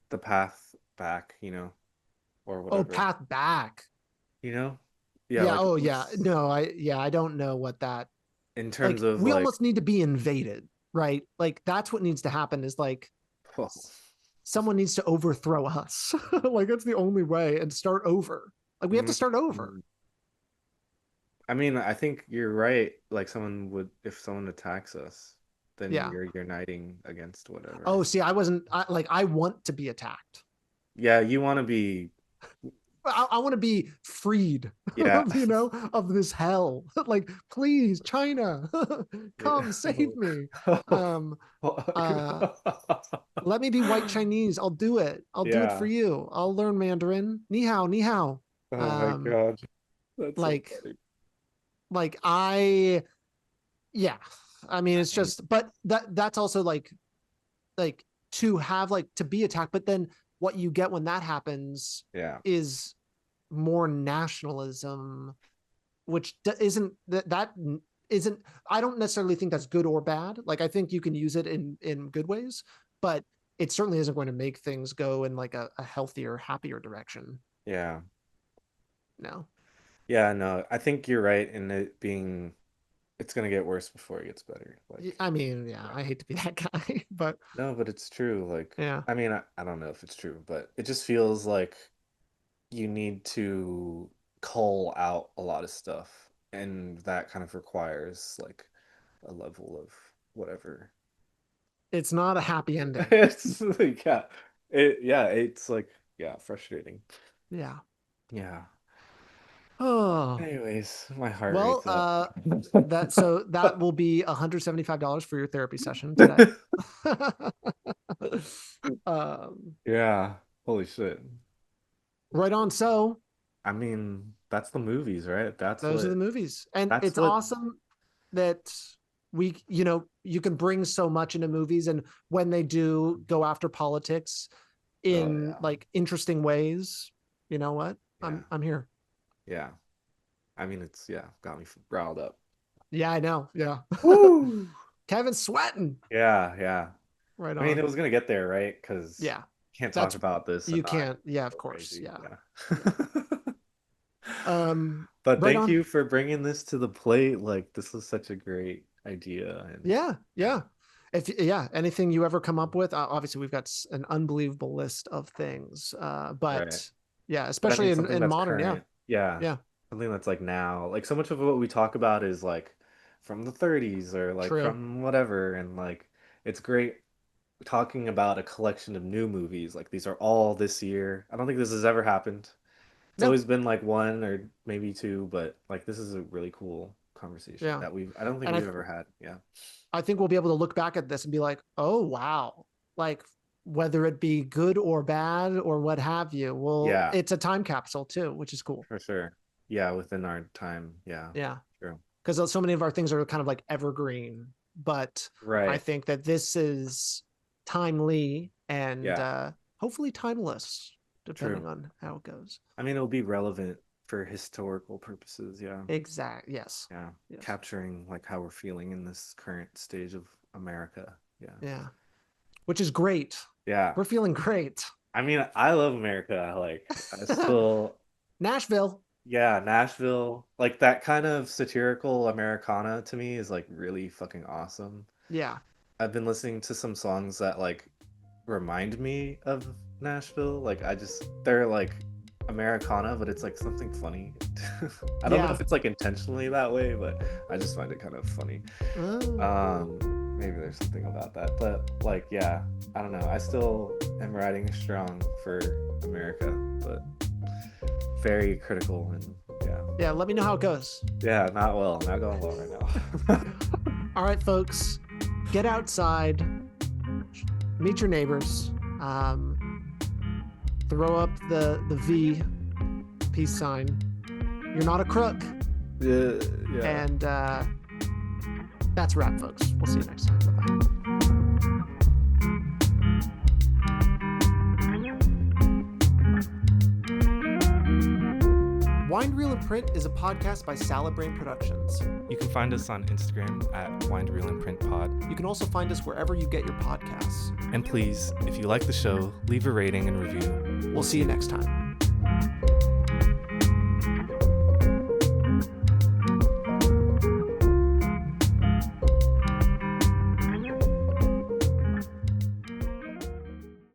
the path back, or Oh, whatever. path back. You know? Yeah, Yeah, like oh yeah. what's No, I don't know what that in terms like of we like, almost need to be invaded, right? Like that's what needs to happen is like oh, someone needs to overthrow us. Like that's the only way and start over. Like we have to mm, start over. mm. I mean, I think you're right. Like someone would, if someone attacks us, then Yeah. you're uniting against whatever. Oh, see, I wasn't like I want to be attacked. Yeah, you want to be, I want to be freed, yeah. you know, of this hell. Like, please, China, come save me. Oh, Um, fuck. uh, Let me be white Chinese. I'll do it. I'll do it for Yeah. you. I'll learn Mandarin. Ni hao, ni hao. Oh my Um, God. That's so like, funny. like yeah. I mean, I it's mean, just, but that's also like to have like to be attacked. But then what you get when that happens yeah. is more nationalism, which isn't that isn't. I don't necessarily think that's good or bad. Like I think you can use it in good ways, but it certainly isn't going to make things go in like a healthier, happier direction. Yeah. No, Yeah, no, I think you're right in it being, it's gonna get worse before it gets better. Like, I mean, yeah, yeah. I hate to be that guy, but No, but it's true. Like, yeah, I mean, I don't know if it's true, but it just feels like you need to cull out a lot of stuff, and that kind of requires like a level of whatever. it's not a happy ending. It's like, yeah, it's like, yeah, frustrating. Yeah. Yeah. Oh, Anyways, my heart well, rate's up. that will be $175 for your therapy session today. um, Yeah. Holy shit. right on. So I mean, that's the movies, right? those are the movies, and That's it's what, awesome that you can bring so much into movies, and when they do go after politics oh in yeah. like interesting ways, you know what? Yeah. I'm here. Yeah. I mean, it's, yeah, got me riled up. Yeah, I know. Yeah. Woo! Kevin's sweating. Yeah, yeah. Right I mean, it on. was gonna get there, right? Because Yeah. can't talk That's about this and you not can't. Yeah, of go course. crazy. Yeah. Yeah. Yeah. But Right thank on. you for bringing this to the plate. Like, this was such a great idea, and Yeah. yeah, Yeah. If yeah, anything you ever come up with, obviously we've got an unbelievable list of things. right. But yeah, But I especially mean, something in that's modern. Yeah. current. Yeah. Yeah. Something that's like now. Like, so much of what we talk about is like from the 30s or like True. from whatever. And like, it's great talking about a collection of new movies. Like, these are all this year. I don't think this has ever happened. It's No. always been like one or maybe two, but like, this is a really cool conversation Yeah. that I don't think And we've ever had. Yeah. I think we'll be able to look back at this and be like, oh wow, like whether it be good or bad or what have you. Well, Yeah, it's a time capsule too, which is cool. for sure. Yeah, within our time. Yeah, Yeah. true. Because so many of our things are kind of like evergreen, but I Right. think that this is timely and Yeah, hopefully timeless, true. depending on how it goes. I mean, it'll be relevant for historical purposes. Yeah. Exact. Yes. Yeah. Yes. Capturing like how we're feeling in this current stage of America. Yeah. Yeah. Which is great. Yeah. We're feeling great. I mean, I love America. Like, I still, Nashville. Yeah, Nashville. Like that kind of satirical Americana to me is like really fucking awesome. Yeah. I've been listening to some songs that like remind me of Nashville. Like they're like Americana, but it's like something funny. I don't know Yeah. if it's like intentionally that way, but I just find it kind of funny. Oh. Maybe there's something about that, but like, yeah, I don't know. I still am riding strong for America, but very critical and yeah. Yeah, let me know how it goes. Yeah, not going well right now. All right, folks, get outside, meet your neighbors, throw up the V peace sign. You're not a crook. Yeah. And that's a wrap, folks. We'll see you next time. Bye-bye. Wind Reel and Print is a podcast by Salad Brain Productions. You can find us on Instagram at Wind Reel and Print Pod. You can also find us wherever you get your podcasts. And please, if you like the show, leave a rating and review. We'll see you next time.